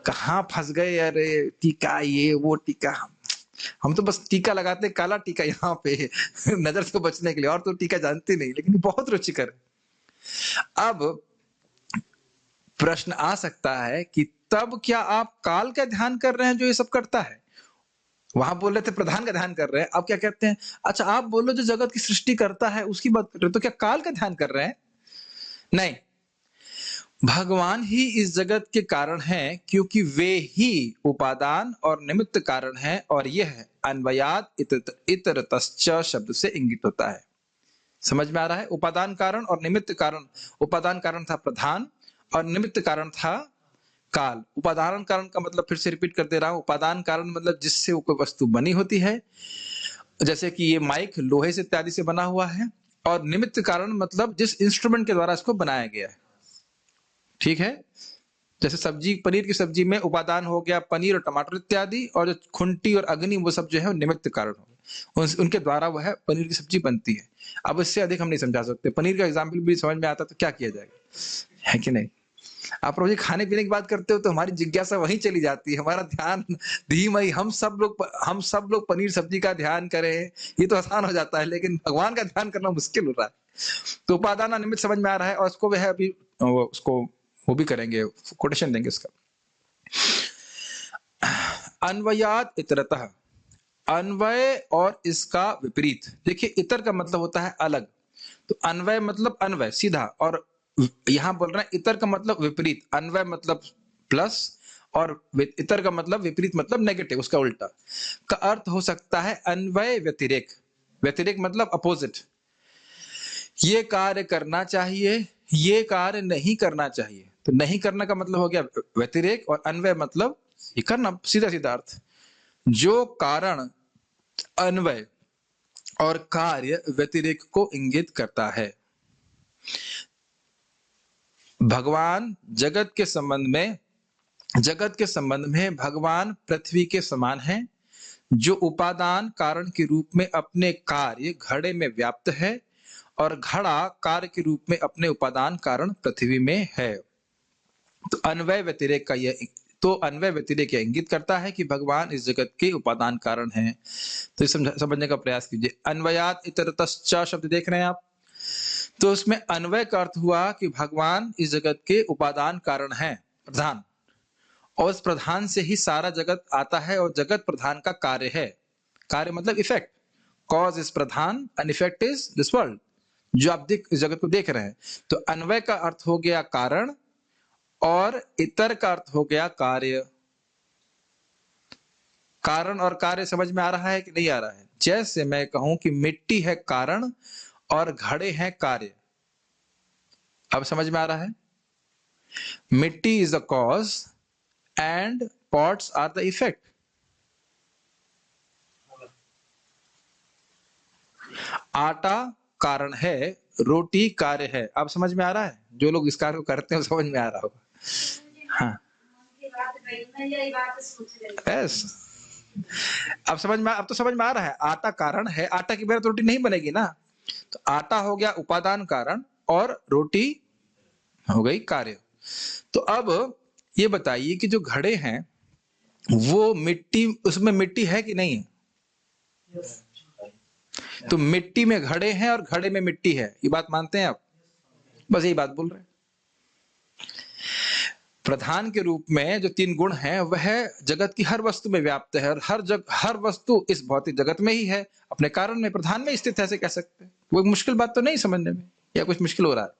कहाँ फंस गए, अरे टीका ये वो टीका. हम तो बस टीका लगाते, काला टीका यहाँ पे नजर से बचने के लिए, और तो टीका जानते नहीं, लेकिन बहुत रुचिकर है. अब प्रश्न आ सकता है कि तब क्या आप काल का ध्यान कर रहे हैं जो ये सब करता है. वहां बोल रहे थे प्रधान का ध्यान कर रहे हैं, अब क्या कहते हैं, अच्छा आप बोलो जो जगत की सृष्टि करता है उसकी बात कर रहे हो, तो क्या काल का ध्यान कर रहे हैं. नहीं, भगवान ही इस जगत के कारण हैं, क्योंकि वे ही उपादान और निमित्त कारण हैं, और यह अन्वयात इतरतश्च शब्द से इंगित होता है. समझ में आ रहा है. उपादान कारण और निमित्त कारण. उपादान कारण था प्रधान और निमित्त कारण था काल. उपादान कारण का मतलब फिर से रिपीट कर दे रहा हूं, उपादान कारण मतलब जिससे वो कोई वस्तु बनी होती है, जैसे कि ये माइक लोहे से इत्यादि से बना हुआ है. और निमित्त कारण मतलब जिस इंस्ट्रूमेंट के द्वारा इसको बनाया गया है, ठीक है. जैसे सब्जी, पनीर की सब्जी में उपादान हो गया पनीर और टमाटर इत्यादि, और जो खुंटी और अग्नि वो सब जो है वो निमित्त कारण हो गए, उनके द्वारा वह पनीर की सब्जी बनती है. अब इससे अधिक हम नहीं समझा सकते. पनीर का एग्जाम्पल भी समझ में आता तो क्या किया जाएगा, है कि नहीं. आप रोज खाने पीने की बात करते हो तो हमारी जिज्ञासा वहीं चली जाती है, हमारा ध्यान धीमई, हम सब लोग पनीर सब्जी का ध्यान करें, ये तो आसान हो जाता है, लेकिन भगवान का ध्यान करना मुश्किल हो रहा है. तो उपादान निमित्त समझ में आ रहा है, और उसको वह अभी उसको वो भी करेंगे, कोटेशन देंगे इसका. अन्वयात इतरतः, अन्वय और इसका विपरीत। देखिए इतर का मतलब होता है अलग, तो अन्वय मतलब अन्वय सीधा, और यहां बोल रहे हैं इतर का मतलब विपरीत। अन्वय मतलब प्लस और इतर का मतलब विपरीत मतलब नेगेटिव, उसका उल्टा का अर्थ हो सकता है अन्वय व्यतिरेक। व्यतिरेक मतलब अपोजिट। ये कार्य करना चाहिए, ये कार्य नहीं करना चाहिए। तो नहीं करना का मतलब हो गया व्यतिरेक, और अन्वय मतलब ये करना, सीधा सीधा अर्थ। जो कारण अन्वय और कार्य व्यतिरेक को इंगित करता है। भगवान जगत के संबंध में भगवान पृथ्वी के समान हैं, जो उपादान कारण के रूप में अपने कार्य घड़े में व्याप्त है, और घड़ा कार्य के रूप में अपने उपादान कारण पृथ्वी में है। तो अन्वय व्यतिरेक यह इंगित करता है कि भगवान इस जगत के उपादान कारण हैं। तो समझने का प्रयास कीजिए। अन्वयात इतरतश्च शब्द देख रहे हैं आप, तो उसमें अन्वय का अर्थ हुआ कि भगवान इस जगत के उपादान कारण हैं, प्रधान, और उस प्रधान से ही सारा जगत आता है, और जगत प्रधान का कार्य है। कार्य मतलब effect, cause is Pradhan and effect is this world, जो आप इस जगत को देख रहे हैं। तो अन्वय का अर्थ हो गया कारण, और इतर का अर्थ हो गया कार्य। कारण और कार्य समझ में आ रहा है कि नहीं आ रहा है? जैसे मैं कहूं कि मिट्टी है कारण और घड़े हैं कार्य। अब समझ में आ रहा है? Mitti is the cause and pots are the effect. आटा कारण है, रोटी कार्य है। अब समझ में आ रहा है? जो लोग इस कार्य को करते हैं समझ में आ रहा होगा। हाँ, यस, अब तो समझ में आ रहा है। आटा कारण है, आटा के बिना तो रोटी नहीं बनेगी ना। तो आटा हो गया उपादान कारण, और रोटी हो गई कार्य। तो अब ये बताइए कि जो घड़े हैं वो मिट्टी, उसमें मिट्टी है कि नहीं है? तो मिट्टी में घड़े हैं और घड़े में मिट्टी है, ये बात मानते हैं आप? बस यही बात बोल रहे हैं। प्रधान के रूप में जो 3 गुण हैं वह जगत की हर वस्तु में व्याप्त है, और हर वस्तु इस भौतिक जगत में ही है, अपने कारण में, प्रधान में स्थित है, ऐसे कह सकते हैं। वो मुश्किल बात तो नहीं समझने में, या कुछ मुश्किल हो रहा है?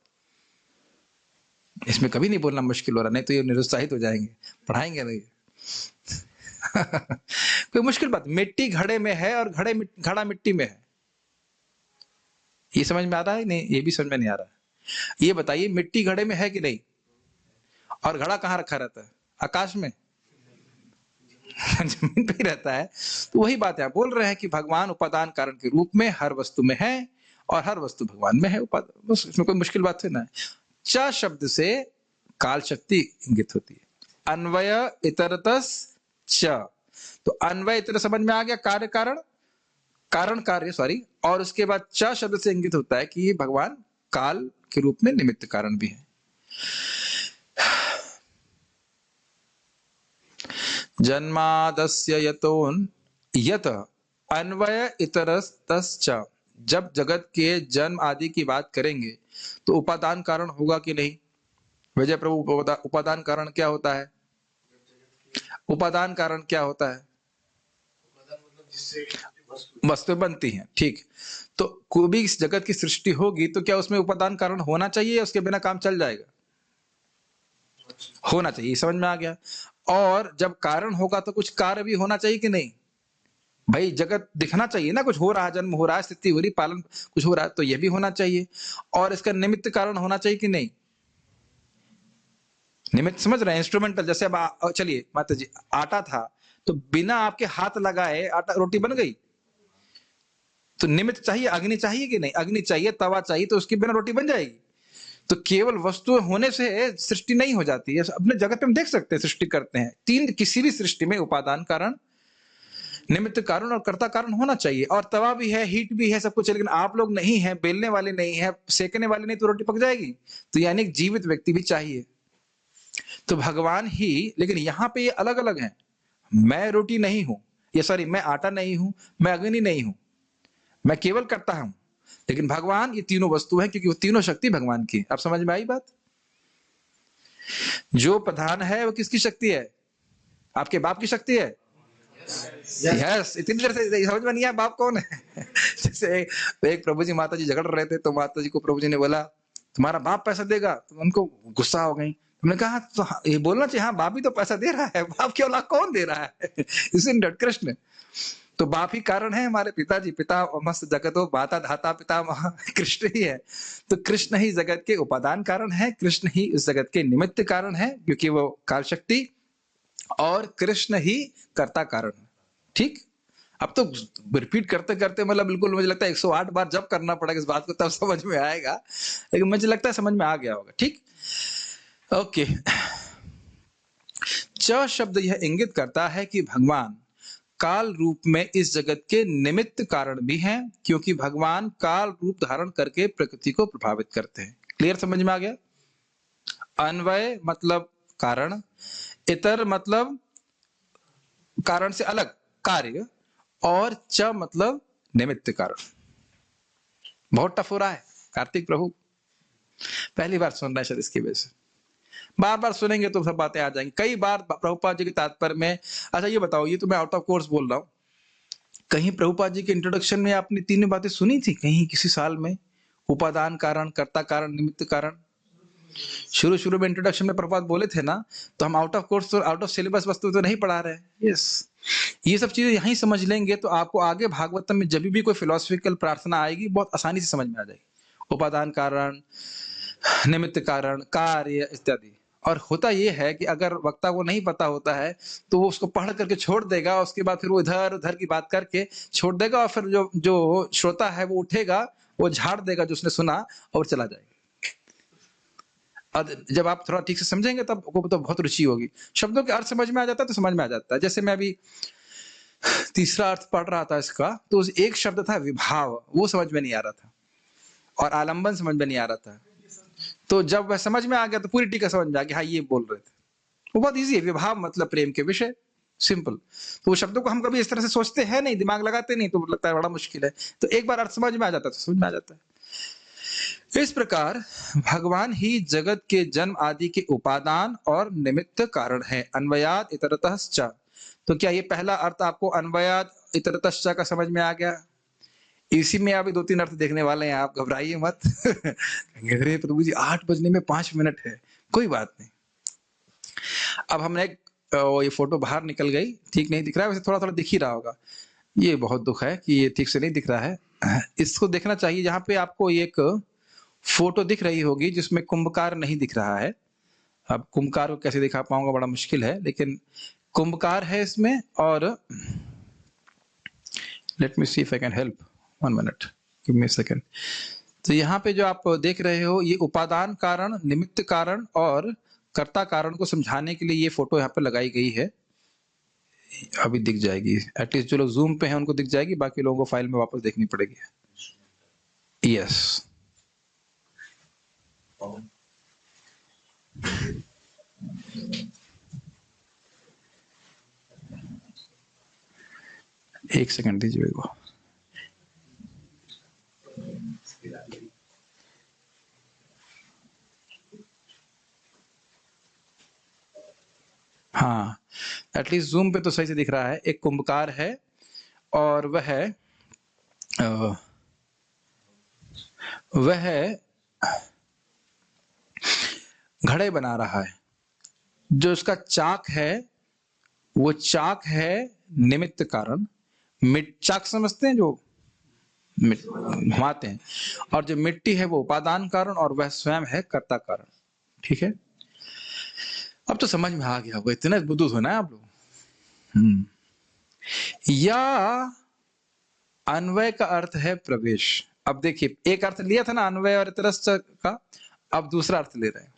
इसमें कभी नहीं बोलना मुश्किल हो रहा, नहीं तो ये निरुत्साहित हो जाएंगे, पढ़ाएंगे नहीं। कोई मुश्किल बात? मिट्टी घड़े में है और घड़ा मिट्टी में है, ये समझ में आ रहा है? नहीं, ये भी समझ में नहीं आ रहा है। ये बताइए मिट्टी घड़े में है कि नहीं, और घड़ा कहाँ रखा रहता है? आकाश में, जमीन पे ही रहता है। तो वही बात है, बोल रहे हैं कि भगवान उपादान कारण के रूप में हर वस्तु में है, और हर वस्तु भगवान में है। बस इसमें कोई मुश्किल बात है ना। च शब्द से काल शक्ति इंगित होती है। अन्वय इतरतस च, तो अन्वय इतर समझ में आ गया, कार्य कारण, कारण कार्य, सॉरी। और उसके बाद च शब्द से इंगित होता है कि भगवान काल के रूप में निमित्त कारण भी है। जन्मादस्य यत अन्वय इतरतश्च, जब जगत के जन्म आदि की बात करेंगे तो उपादान कारण होगा कि नहीं? विजय प्रभु, उपादान कारण क्या होता है? उपादान कारण क्या होता है? वस्तु बनती है, ठीक। तो कोई भी इस जगत की सृष्टि होगी तो क्या उसमें उपादान कारण होना चाहिए, या उसके बिना काम चल जाएगा? होना चाहिए, समझ में आ गया। और जब कारण होगा तो कुछ कार्य भी होना चाहिए कि नहीं? भाई जगत दिखना चाहिए ना, कुछ हो रहा है, जन्म हो रहा है, स्थिति हो रही, पालन कुछ हो रहा है, तो यह भी होना चाहिए। और इसका निमित्त कारण होना चाहिए कि नहीं? निमित्त समझ रहे हैं? इंस्ट्रूमेंटल। जैसे अब चलिए माता जी, आटा था, तो बिना आपके हाथ लगाए आटा रोटी बन गई। तो निमित्त चाहिए, अग्नि चाहिए कि नहीं? अग्नि चाहिए, तवा चाहिए, तो उसके बिना रोटी बन जाएगी? तो केवल वस्तु होने से सृष्टि नहीं हो जाती है। अपने जगत में हम देख सकते हैं, सृष्टि करते हैं, 3 किसी भी सृष्टि में उपादान कारण, निमित्त कारण और कर्ता कारण होना चाहिए। और तवा भी है, हीट भी है, सब कुछ है, लेकिन आप लोग नहीं है, बेलने वाले नहीं है, सेकने वाले नहीं, तो रोटी पक जाएगी? तो यानी एक जीवित व्यक्ति भी चाहिए। तो भगवान ही, लेकिन यहां पे ये अलग अलग हैं। मैं रोटी नहीं हूं, ये सॉरी, मैं आटा नहीं हूं, मैं अग्नि नहीं हूं, मैं केवल करता हूं। लेकिन भगवान ये तीनों वस्तु है, क्योंकि वो तीनों शक्ति भगवान की। अब समझ में आई बात? जो प्रधान है वो किसकी शक्ति है? आपके बाप की शक्ति है? यस, इतनी देर से समझ में नहीं आया बाप कौन है। जैसे एक प्रभु जी माता जी झगड़ रहे थे, तो माता जी को प्रभु जी ने बोला तुम्हारा बाप पैसा देगा, तो उनको गुस्सा हो गई। तुमने कहा तो ये बोलना चाहिए, हाँ बाप ही तो पैसा दे रहा है, बाप की औलाद कौन दे रहा है। इसलिए कृष्ण, तो बाप ही कारण है हमारे पिताजी, पिता मस्त जगत हो माता धाता पिता कृष्ण ही है। तो कृष्ण ही जगत के उपादान कारण है, कृष्ण ही इस जगत के निमित्त कारण है, क्योंकि वो काल शक्ति, और कृष्ण ही कर्ता कारण है। ठीक, अब तो रिपीट करते करते मतलब बिल्कुल मुझे लगता है 108 बार जब करना पड़ेगा इस बात को, तब समझ में आएगा, लेकिन मुझे लगता है समझ में आ गया होगा। ठीक, ओके। च शब्द यह इंगित करता है कि भगवान काल रूप में इस जगत के निमित्त कारण भी हैं, क्योंकि भगवान काल रूप धारण करके प्रकृति को प्रभावित करते हैं। क्लियर, समझ में आ गया? अन्वय मतलब कारण, इतर मतलब कारण से अलग कार्य, और च मतलब निमित्त कारण। बहुत टफ हो रहा है कार्तिक प्रभु, पहली बार सुन रहे हैं शायद, इसकी वजह से बार बार सुनेंगे तो सब बातें आ जाएंगी। कई बार प्रभुपाद जी के तात्पर्य में, अच्छा ये बताओ, ये तो मैं आउट ऑफ कोर्स बोल रहा हूं, कहीं प्रभुपाद जी के इंट्रोडक्शन में आपने तीनों बातें सुनी थी कहीं किसी साल में? उपादान कारण, कर्ता कारण, निमित्त कारण। शुरू शुरू में इंट्रोडक्शन में प्रभुपाद बोले थे ना, तो हम आउट ऑफ कोर्स तो आउट ऑफ सिलेबस वस्तु तो नहीं पढ़ा रहे। यस, ये सब चीजें यहीं समझ लेंगे तो आपको आगे भागवतम में जब भी कोई फिलोसफिकल प्रार्थना आएगी बहुत आसानी से समझ में आ जाएगी। उपादान कारण, निमित्त कारण, कार्य इत्यादि। और होता यह है कि अगर वक्ता को नहीं पता होता है तो वो उसको पढ़ करके छोड़ देगा, उसके बाद फिर वो इधर उधर की बात करके छोड़ देगा, और फिर जो जो श्रोता है वो उठेगा, वो झाड़ देगा जो उसने सुना, और चला जाएगा। और जब आप थोड़ा ठीक से समझेंगे तब आपको तो बहुत रुचि होगी। शब्दों के अर्थ समझ में आ जाता है तो समझ में आ जाता है। जैसे मैं अभी तीसरा अर्थ पढ़ रहा था इसका, तो एक शब्द था विभाव, वो समझ में नहीं आ रहा था, और आलंबन समझ में नहीं आ रहा था। तो जब वह समझ में आ गया तो पूरी टीका समझ में आ गया, हाँ ये बोल रहे थे। वो बहुत इजी है, विभाव मतलब प्रेम के विषय, सिंपल। तो वो शब्दों को हम कभी इस तरह से सोचते हैं नहीं, दिमाग लगाते नहीं, तो लगता है बड़ा मुश्किल है। तो एक बार अर्थ समझ में आ जाता है तो समझ में आ जाता है। इस प्रकार भगवान ही जगत के जन्म आदि के उपादान और निमित्त कारण है। अन्वयात इतरतश्च, तो क्या ये पहला अर्थ आपको अन्वयात इतरतश्च का समझ में आ गया? इसी में अभी 2-3 अर्थ देखने वाले हैं, आप घबराइए मत। अरे प्रभु जी 8 बजने में 5 मिनट है, कोई बात नहीं। अब हमने ये फोटो बाहर निकल गई, ठीक नहीं दिख रहा है, वैसे थोड़ा थोड़ा दिख ही रहा होगा। ये बहुत दुख है कि ये ठीक से नहीं दिख रहा है, इसको देखना चाहिए। जहां पे आपको एक फोटो दिख रही होगी जिसमें कुंभकार नहीं दिख रहा है, अब कुंभकार को कैसे दिखा पाऊंगा, बड़ा मुश्किल है, लेकिन कुंभकार है इसमें। और let me see if I can help, 1 minute, give me a second. तो यहाँ पे जो आप देख रहे हो, ये उपादान कारण, निमित्त कारण और कर्ता कारण को समझाने के लिए ये फोटो यहाँ पे लगाई गई है। अभी दिख जाएगी, एटलीस्ट जो लोग जूम पे हैं उनको दिख जाएगी, बाकी लोगों को फाइल में वापस देखनी पड़ेगी। यस, एक सेकंड दीजिए को। हाँ, एटलीस्ट जूम पे तो सही से दिख रहा है। एक कुंभकार है और वह घड़े बना रहा है। जो उसका चाक है वो चाक है निमित्त कारण। चाक समझते हैं, जो घुमाते हैं, और जो मिट्टी है वो उपादान कारण, और वह स्वयं है कर्ता कारण। ठीक है, अब तो समझ में आ गया होगा, इतना बुद्धू हो ना आप लोग। या अन्वय का अर्थ है प्रवेश। अब देखिए, एक अर्थ लिया था ना अन्वय और इतरश्च का, अब दूसरा अर्थ ले रहे हैं।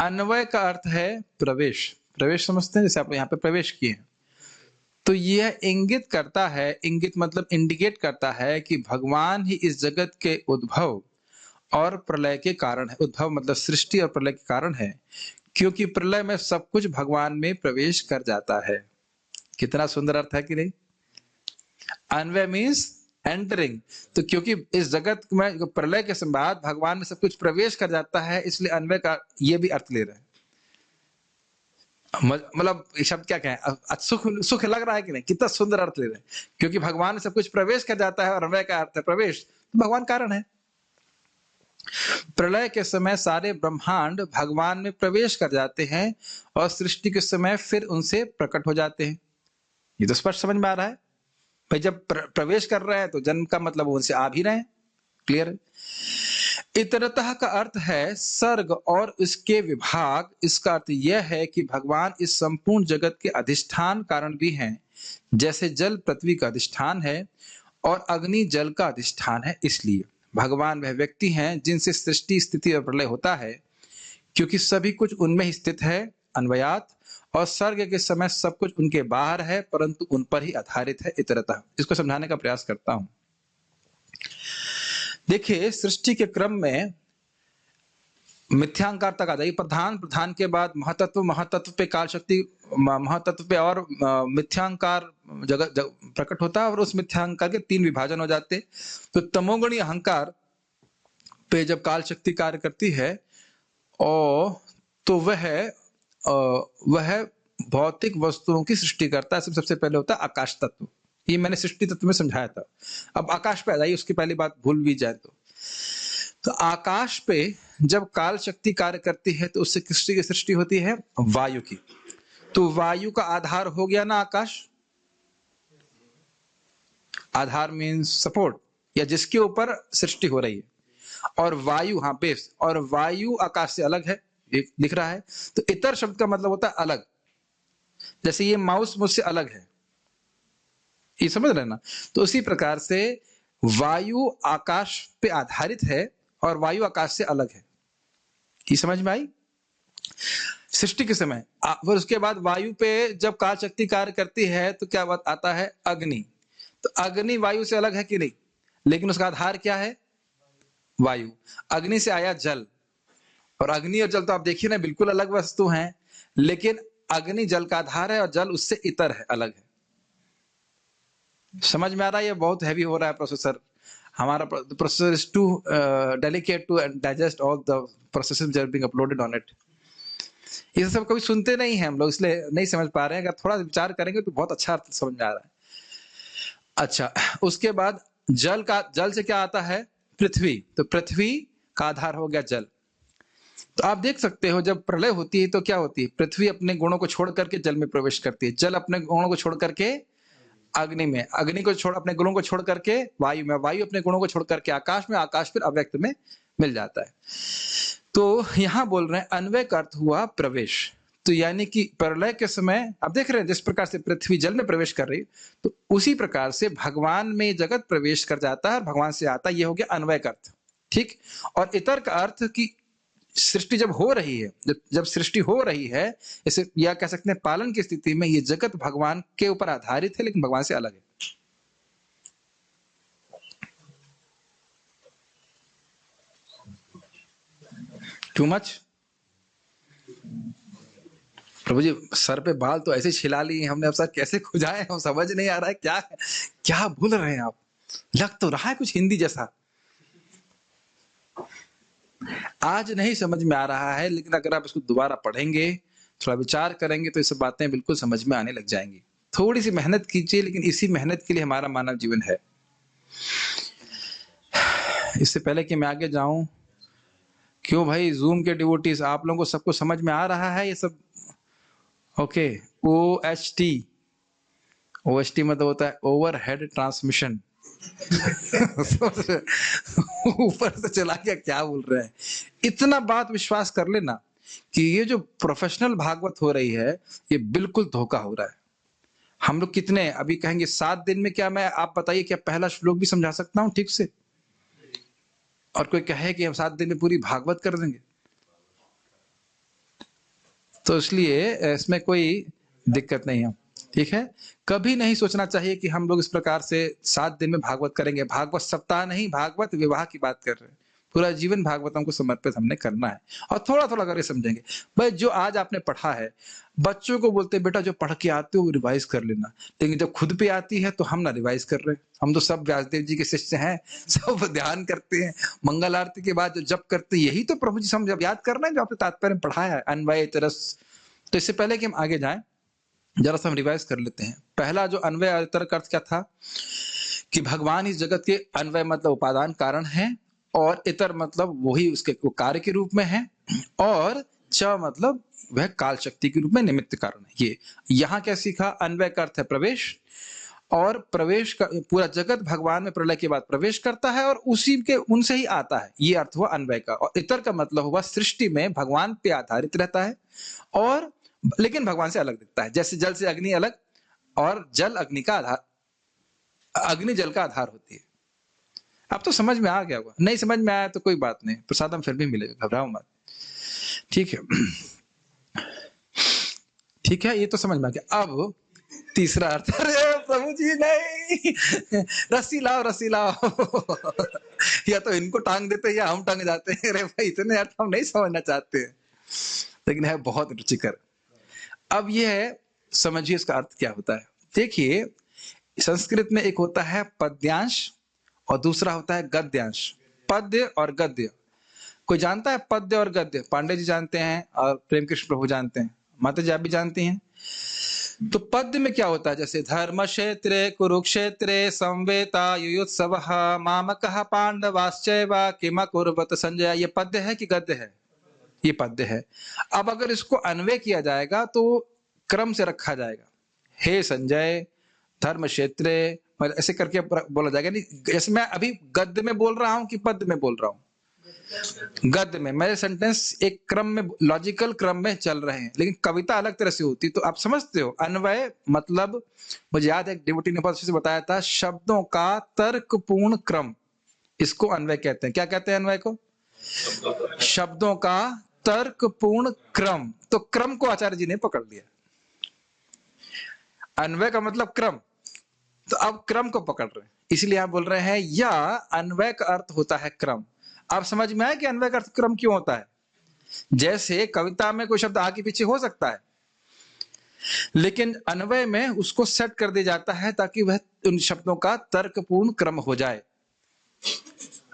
अन्वय का अर्थ है प्रवेश। प्रवेश समझते हैं, जैसे आप यहाँ पे प्रवेश किए हैं, तो यह इंगित करता है, इंगित मतलब इंडिकेट करता है कि भगवान ही इस जगत के उद्भव और प्रलय के कारण है। उद्भव मतलब सृष्टि और प्रलय के कारण है, क्योंकि प्रलय में सब कुछ भगवान में प्रवेश कर जाता है। कितना सुंदर अर्थ है कि नहीं? अन्वय मीन्स एंटरिंग। तो क्योंकि इस जगत में प्रलय के बाद भगवान में सब कुछ प्रवेश कर जाता है, इसलिए अन्वय का ये भी अर्थ ले रहे हैं। मतलब ये शब्द क्या कहें, सुख सुख लग रहा है कि नहीं, कितना सुंदर अर्थ ले रहे हैं, क्योंकि भगवान में सब कुछ प्रवेश कर जाता है और अन्वय का अर्थ है प्रवेश, तो भगवान कारण है। प्रलय के समय सारे ब्रह्मांड भगवान में प्रवेश कर जाते हैं और सृष्टि के समय फिर उनसे प्रकट हो जाते हैं। ये तो स्पष्ट समझ में आ रहा है भाई, जब प्रवेश कर रहे हैं तो जन्म का मतलब उनसे आ भी रहे हैं, क्लियर है। इतरतः का अर्थ है सर्ग और इसके विभाग। इसका अर्थ यह है कि भगवान इस संपूर्ण जगत के अधिष्ठान कारण भी हैं, जैसे जल पृथ्वी का अधिष्ठान है और अग्नि जल का अधिष्ठान है। इसलिए भगवान वह व्यक्ति हैं जिनसे सृष्टि स्थिति और प्रलय होता है, क्योंकि सभी कुछ उनमें ही स्थित है अन्वयात, और सर्ग के समय सब कुछ उनके बाहर है परंतु उन पर ही आधारित है इतरतः। इसको समझाने का प्रयास करता हूं। देखिए, सृष्टि के क्रम में मिथ्यांकार तक आ जाएगी, प्रधान के बाद महातत्व पे काल शक्ति, महातत्व पे और मिथ्यांकार जगत प्रकट होता है, और उस मिथ्यांकार के 3 विभाजन हो जाते। तो तमोगुणी अहंकार पे जब काल शक्ति कार्य करती है और तो वह भौतिक वस्तुओं की सृष्टि करता है। सबसे पहले होता है आकाश तत्व, ये मैंने सृष्टि तत्व में समझाया था। अब आकाश पे आ जाइए, उसकी पहली बात भूल भी जाए तो आकाश पे जब काल शक्ति कार्य करती है तो उससे किसकी की सृष्टि होती है? वायु की। तो वायु का आधार हो गया ना आकाश, आधार मीन्स सपोर्ट, या जिसके ऊपर सृष्टि हो रही है, और वायु, हाँ बेस, और वायु आकाश से अलग है, दिख रहा है। तो इतर शब्द का मतलब होता है अलग, जैसे ये माउस मुझसे अलग है, ये समझ रहे ना। तो उसी प्रकार से वायु आकाश पे आधारित है और वायु आकाश से अलग है, ये समझ में आई सृष्टि के समय। फिर उसके बाद वायु पे जब काल शक्ति कार्य करती है तो क्या बात आता है? अग्नि। तो अग्नि वायु से अलग है कि नहीं, लेकिन उसका आधार क्या है? वायु। अग्नि से आया जल, और अग्नि और जल तो आप देखिए ना बिल्कुल अलग वस्तु हैं, लेकिन अग्नि जल का आधार है और जल उससे इतर है, अलग है। समझ में आ रहा है? ये बहुत हैवी हो रहा है प्रोसेसर, हमारा processor is too delicate to digest all the processes that are being uploaded on it. ये सब कभी सुनते नहीं हैं हम लोग, इसलिए नहीं समझ पा रहे हैं। अगर थोड़ा विचार करेंगे तो बहुत अच्छा अर्थ समझ में आ रहा है। अच्छा, उसके बाद जल से क्या आता है? पृथ्वी। तो पृथ्वी का आधार हो गया जल। तो आप देख सकते हो जब प्रलय होती है तो क्या होती है? पृथ्वी अपने गुणों को छोड़ करके जल में प्रवेश करती है, जल अपने गुणों को छोड़ करके अग्नि में, अग्नि को छोड़ अपने गुणों को छोड़ करके वायु में, वायु अपने गुणों को छोड़ करके आकाश में, आकाश फिर अव्यक्त में मिल जाता है। तो यहां बोल रहे हैं अन्वय का अर्थ हुआ प्रवेश। तो यानी कि प्रलय के समय अब देख रहे हैं जिस प्रकार से पृथ्वी जल में प्रवेश कर रही है, तो उसी प्रकार से भगवान में जगत प्रवेश कर जाता है और भगवान से आता है। ये हो गया अन्वय का अर्थ, ठीक। और इतर का अर्थ कि सृष्टि जब हो रही है, जब सृष्टि हो रही है, इसे या कह सकते हैं पालन की स्थिति में, ये जगत भगवान के ऊपर आधारित है लेकिन भगवान से अलग है। Too much? प्रभु जी सर पे बाल तो ऐसे छिला लिए हमने, अब सर कैसे खुजाए, हम समझ नहीं आ रहा है क्या क्या भूल रहे हैं आप। लग तो रहा है कुछ हिंदी जैसा, आज नहीं समझ में आ रहा है, लेकिन अगर आप इसको दोबारा पढ़ेंगे, थोड़ा विचार करेंगे तो ये सब बातें बिल्कुल समझ में आने लग जाएंगी। थोड़ी सी मेहनत कीजिए, लेकिन इसी मेहनत के लिए हमारा मानव जीवन है। इससे पहले कि मैं आगे जाऊं, क्यों भाई जूम के डिवोटीज, आप लोगों को सबको समझ में आ रहा है ये सब? ओके। OHT, OHT मतलब होता है ओवर हेड ट्रांसमिशन। ऊपर से चला गया, क्या बोल रहे हैं। इतना बात विश्वास कर लेना कि ये जो प्रोफेशनल भागवत हो रही है ये बिल्कुल धोखा हो रहा है। हम लोग कितने अभी कहेंगे 7 दिन में, क्या मैं, आप बताइए, क्या पहला श्लोक भी समझा सकता हूं ठीक से? और कोई कहे कि हम 7 दिन में पूरी भागवत कर देंगे, तो इसलिए इसमें कोई दिक्कत नहीं है, ठीक है। कभी नहीं सोचना चाहिए कि हम लोग इस प्रकार से 7 दिन में भागवत करेंगे। भागवत सप्ताह नहीं, भागवत विवाह की बात कर रहे हैं। पूरा जीवन भागवतों को समर्पित हमने करना है, और थोड़ा थोड़ा करके समझेंगे। भाई जो आज आपने पढ़ा है, बच्चों को बोलते बेटा जो पढ़ के आते हो वो रिवाइज कर लेना, लेकिन जब खुद पे आती है तो हम ना रिवाइज कर रहे हैं। हम तो सब व्यासदेव जी के शिष्य हैं, सब ध्यान करते हैं, मंगल आरती के बाद जो जप करते हैं, यही तो प्रभु जी हम जब याद कर रहे हैं जो आपने तात्पर्य में पढ़ाया है, अन्वय तरस तो इससे पहले कि हम आगे जाएं, जरा सा हम रिवाइज कर लेते हैं। पहला जो अन्वय और इतर का अर्थ क्या था कि भगवान इस जगत के, अन्वय मतलब उपादान कारण है, और इतर मतलब वही उसके कार्य के रूप में है, और च मतलब वह काल शक्ति के रूप में निमित्त कारण है। ये यहां क्या सीखा? अन्वय का अर्थ है प्रवेश, और प्रवेश का पूरा जगत भगवान में प्रलय के बाद प्रवेश करता है और उसी के उनसे ही आता है, ये अर्थ हुआ अन्वय का। और इतर का मतलब हुआ सृष्टि में भगवान पे आधारित रहता है और लेकिन भगवान से अलग दिखता है। जैसे जल से अग्नि अलग, और जल अग्नि का आधार, अग्नि जल का आधार होती है। अब तो समझ में आ गया होगा, नहीं समझ में आया तो कोई बात नहीं, प्रसादम फिर भी मिलेगा, घबराओ मत। ठीक है, ठीक है, ये तो समझ में आ गया। अब तीसरा अर्थ, अरे प्रभु जी नहीं, रस्सी लाओ रस्सी लाओ। या तो इनको टांग देते या हम टांग जाते हैं। अरे भाई इतने अर्थ हम नहीं समझना चाहते हैं, लेकिन है बहुत रुचिकर। अब यह है, समझिए इसका अर्थ क्या होता है। देखिए, संस्कृत में एक होता है पद्यांश और दूसरा होता है गद्यांश। पद्य और गद्य, कोई जानता है पद्य और गद्य? पांडे जी जानते हैं और प्रेम कृष्ण प्रभु जानते हैं, माता जी आप भी जानती हैं। तो पद्य में क्या होता है? जैसे धर्म क्षेत्रे कुरुक्षेत्रे संवेता युयुत्सवः मामकः पांडवाश्चैव किम कुर्वत संजय। ये पद्य है कि गद्य है? ये पद्य है। अब अगर इसको अन्वय किया जाएगा तो क्रम से रखा जाएगा। हे संजय धर्म क्षेत्रे, ऐसे करके बोला जाएगा। नहीं, जैसे मैं अभी गद्य में बोल रहा हूं कि पद्य में बोल रहा हूं? गद्य में। मेरे सेंटेंस एक क्रम में, लॉजिकल क्रम में चल रहे हैं, लेकिन कविता अलग तरह से होती। तो आप समझते हो अन्वय मतलब, मुझे याद है एक डिवोटी ने बहुत अच्छे से बताया था, शब्दों का तर्कपूर्ण क्रम, इसको अन्वय कहते हैं। क्या कहते हैं अन्वय को? शब्दों का तर्कपूर्ण क्रम। तो क्रम को आचार्य जी ने पकड़ लिया। अन्वय का मतलब क्रम, तो अब क्रम को पकड़ रहे हैं, इसलिए आप बोल रहे हैं या अन्वय का अर्थ होता है क्रम। आप समझ में आया कि अन्वय का अर्थ क्रम क्यों होता है? जैसे कविता में कोई शब्द आगे पीछे हो सकता है, लेकिन अन्वय में उसको सेट कर दिया जाता है ताकि वह उन शब्दों का तर्कपूर्ण क्रम हो जाए।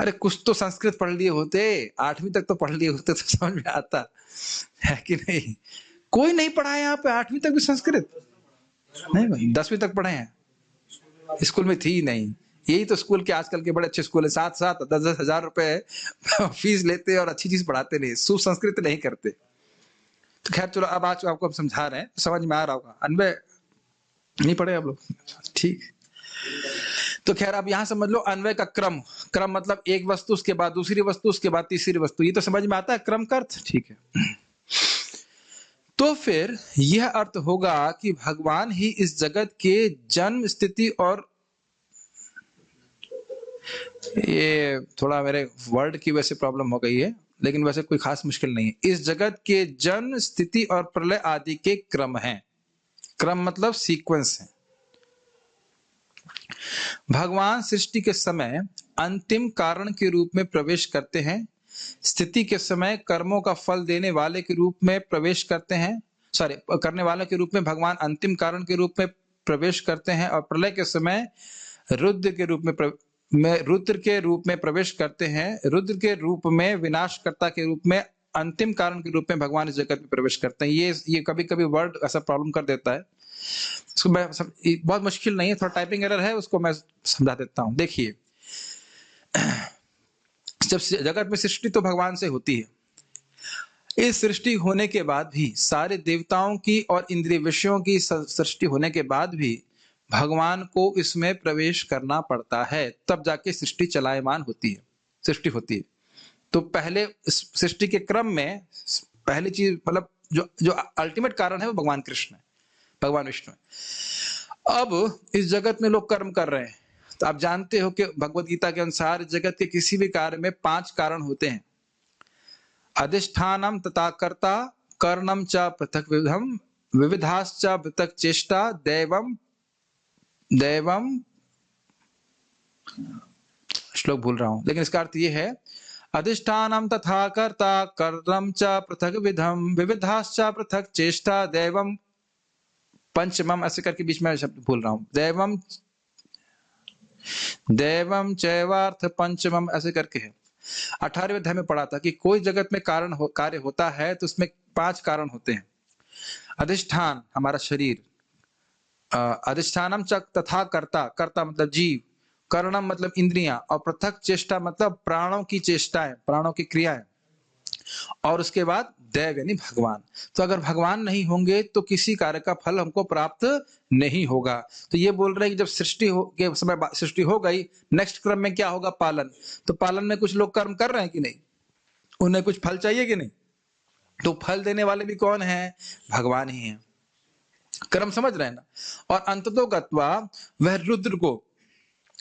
अरे कुछ तो संस्कृत पढ़ लिए होते, 8वीं तक तो पढ़ लिए होते तो समझ में आता है कि नहीं? कोई नहीं पढ़ा है यहाँ पे 8वीं तक भी संस्कृत? नहीं भाई, 10वीं तक पढ़े हैं, स्कूल में थी नहीं। यही तो स्कूल के आजकल के बड़े अच्छे स्कूल है, 7-7 10-10 हजार रुपए फीस लेते और अच्छी चीज पढ़ाते नहीं, सुसंस्कृत नहीं करते। तो खैर चलो, अब आज आपको समझा रहे हैं, समझ में आ रहा होगा। अन्वय नहीं पढ़े आप लोग? ठीक। तो खैर अब यहां समझ लो अन्वय का क्रम। क्रम मतलब एक वस्तु उसके बाद दूसरी वस्तु उसके बाद तीसरी वस्तु, ये तो समझ में आता है क्रम का अर्थ। ठीक है, तो फिर यह अर्थ होगा कि भगवान ही इस जगत के जन्म स्थिति और, ये थोड़ा मेरे वर्ड की वजह से प्रॉब्लम हो गई है, लेकिन वैसे कोई खास मुश्किल नहीं है। इस जगत के जन्म स्थिति और प्रलय आदि के क्रम हैं। क्रम मतलब सीक्वेंस है। भगवान सृष्टि के समय अंतिम कारण के रूप में प्रवेश करते हैं, स्थिति के समय कर्मों का फल देने वाले के रूप में प्रवेश करते हैं, करने वाले के रूप में भगवान अंतिम कारण के रूप में प्रवेश करते हैं, और प्रलय के समय रुद्र के रूप में प्रवेश करते हैं। रुद्र के रूप में विनाशकर्ता के रूप में, अंतिम कारण के रूप में भगवान इस जगत में प्रवेश करते हैं। ये कभी कभी वर्ड ऐसा प्रॉब्लम कर देता है, इसको मैं बहुत मुश्किल नहीं है, थोड़ा टाइपिंग एरर है, उसको मैं समझा देता हूं। देखिए, जब जगत में सृष्टि तो भगवान से होती है, इस सृष्टि होने के बाद भी, सारे देवताओं की और इंद्रिय विषयों की सृष्टि होने के बाद भी भगवान को इसमें प्रवेश करना पड़ता है, तब जाके सृष्टि चलायमान होती है, सृष्टि होती है। तो पहले सृष्टि के क्रम में पहली चीज, मतलब जो अल्टीमेट कारण है वो भगवान कृष्ण है, भगवान विष्णु है। अब इस जगत में लोग कर्म कर रहे हैं, तो आप जानते हो कि भगवत गीता के अनुसार जगत के किसी भी कार्य में 5 कारण होते हैं। अधिष्ठानम तथा कर्ता, कर्णम च पृथक विधम, विविधाश्च पृथक चेष्टा, दैवम श्लोक भूल रहा हूं, लेकिन इसका अर्थ ये है, अधिष्ठानम तथा कर्ता, कर्णम च पृथक विधम, विविधाश्च पृथक चेष्टा, दैवम पंचमम, ऐसे करके बीच में शब्द भूल रहा हूं, दैवम चैवार्थ पंचमम, ऐसे करके है। 18वें अध्याय में पढ़ा था कि कोई जगत में कार्य होता है तो उसमें 5 कारण होते हैं। अधिष्ठान हमारा शरीर, अधिष्ठानम च तथा कर्ता, कर्ता मतलब जीव, करणम मतलब इंद्रियां, और पृथक चेष्टा मतलब प्राणों की चेष्टाएं, प्राणों की क्रियाएं, और उसके बाद दैव यानी भगवान। तो अगर भगवान नहीं होंगे तो किसी कार्य का फल हमको प्राप्त नहीं होगा। तो ये बोल रहे हैं कि जब सृष्टि हो के समय सृष्टि हो गई, नेक्स्ट क्रम में क्या होगा? पालन। तो पालन में कुछ लोग कर्म कर रहे हैं कि नहीं? उन्हें कुछ फल चाहिए कि नहीं? तो फल देने वाले भी कौन है? भगवान ही है। क्रम समझ रहे हैं ना? और अंततो गत्वा वह रुद्र को,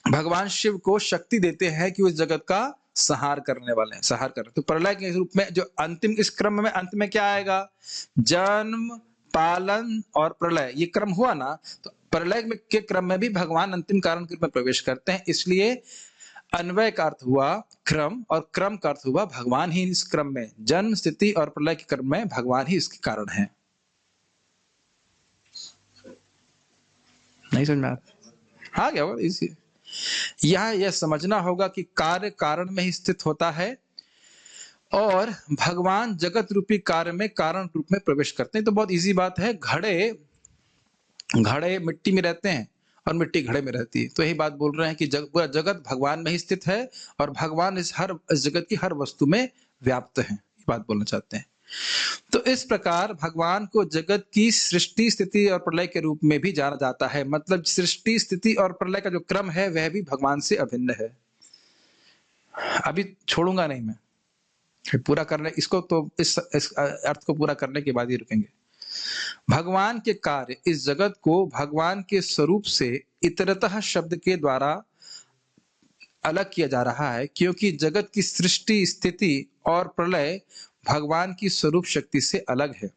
भगवान शिव को शक्ति देते हैं कि उस जगत का संहार करने वाले हैं, संहार कर। तो प्रलय के रूप में जो अंतिम इस क्रम में अंत में क्या आएगा? जन्म, पालन और प्रलय, ये क्रम हुआ ना। तो प्रलय के क्रम में भी भगवान अंतिम कारण के रूप में प्रवेश करते हैं। इसलिए अन्वय का अर्थ हुआ क्रम, और क्रम का अर्थ हुआ भगवान ही इस क्रम में, जन्म, स्थिति और प्रलय के क्रम में भगवान ही इसके कारण है। नहीं समझ में आ गया? वो इसी यहाँ यह समझना होगा कि कार्य कारण में ही स्थित होता है, और भगवान जगत रूपी कार्य में कारण रूप में प्रवेश करते हैं। तो बहुत इजी बात है। घड़े मिट्टी में रहते हैं और मिट्टी घड़े में रहती है। तो यही बात बोल रहे हैं कि पूरा जगत भगवान में ही स्थित है, और भगवान इस जगत की हर वस्तु में व्याप्त है। ये बात बोलना चाहते हैं। तो इस प्रकार भगवान को जगत की सृष्टि, स्थिति और प्रलय के रूप में भी जाना जाता है। मतलब सृष्टि, स्थिति और प्रलय का जो क्रम है वह भी भगवान से अभिन्न है। अभी छोड़ूंगा नहीं मैं, पूरा करने इसको, तो इस अर्थ को पूरा करने के बाद ही रुकेंगे। भगवान के कार्य इस जगत को भगवान के स्वरूप से इतरतः शब्द के द्वारा अलग किया जा रहा है, क्योंकि जगत की सृष्टि, स्थिति और प्रलय भगवान की स्वरूप शक्ति से अलग है।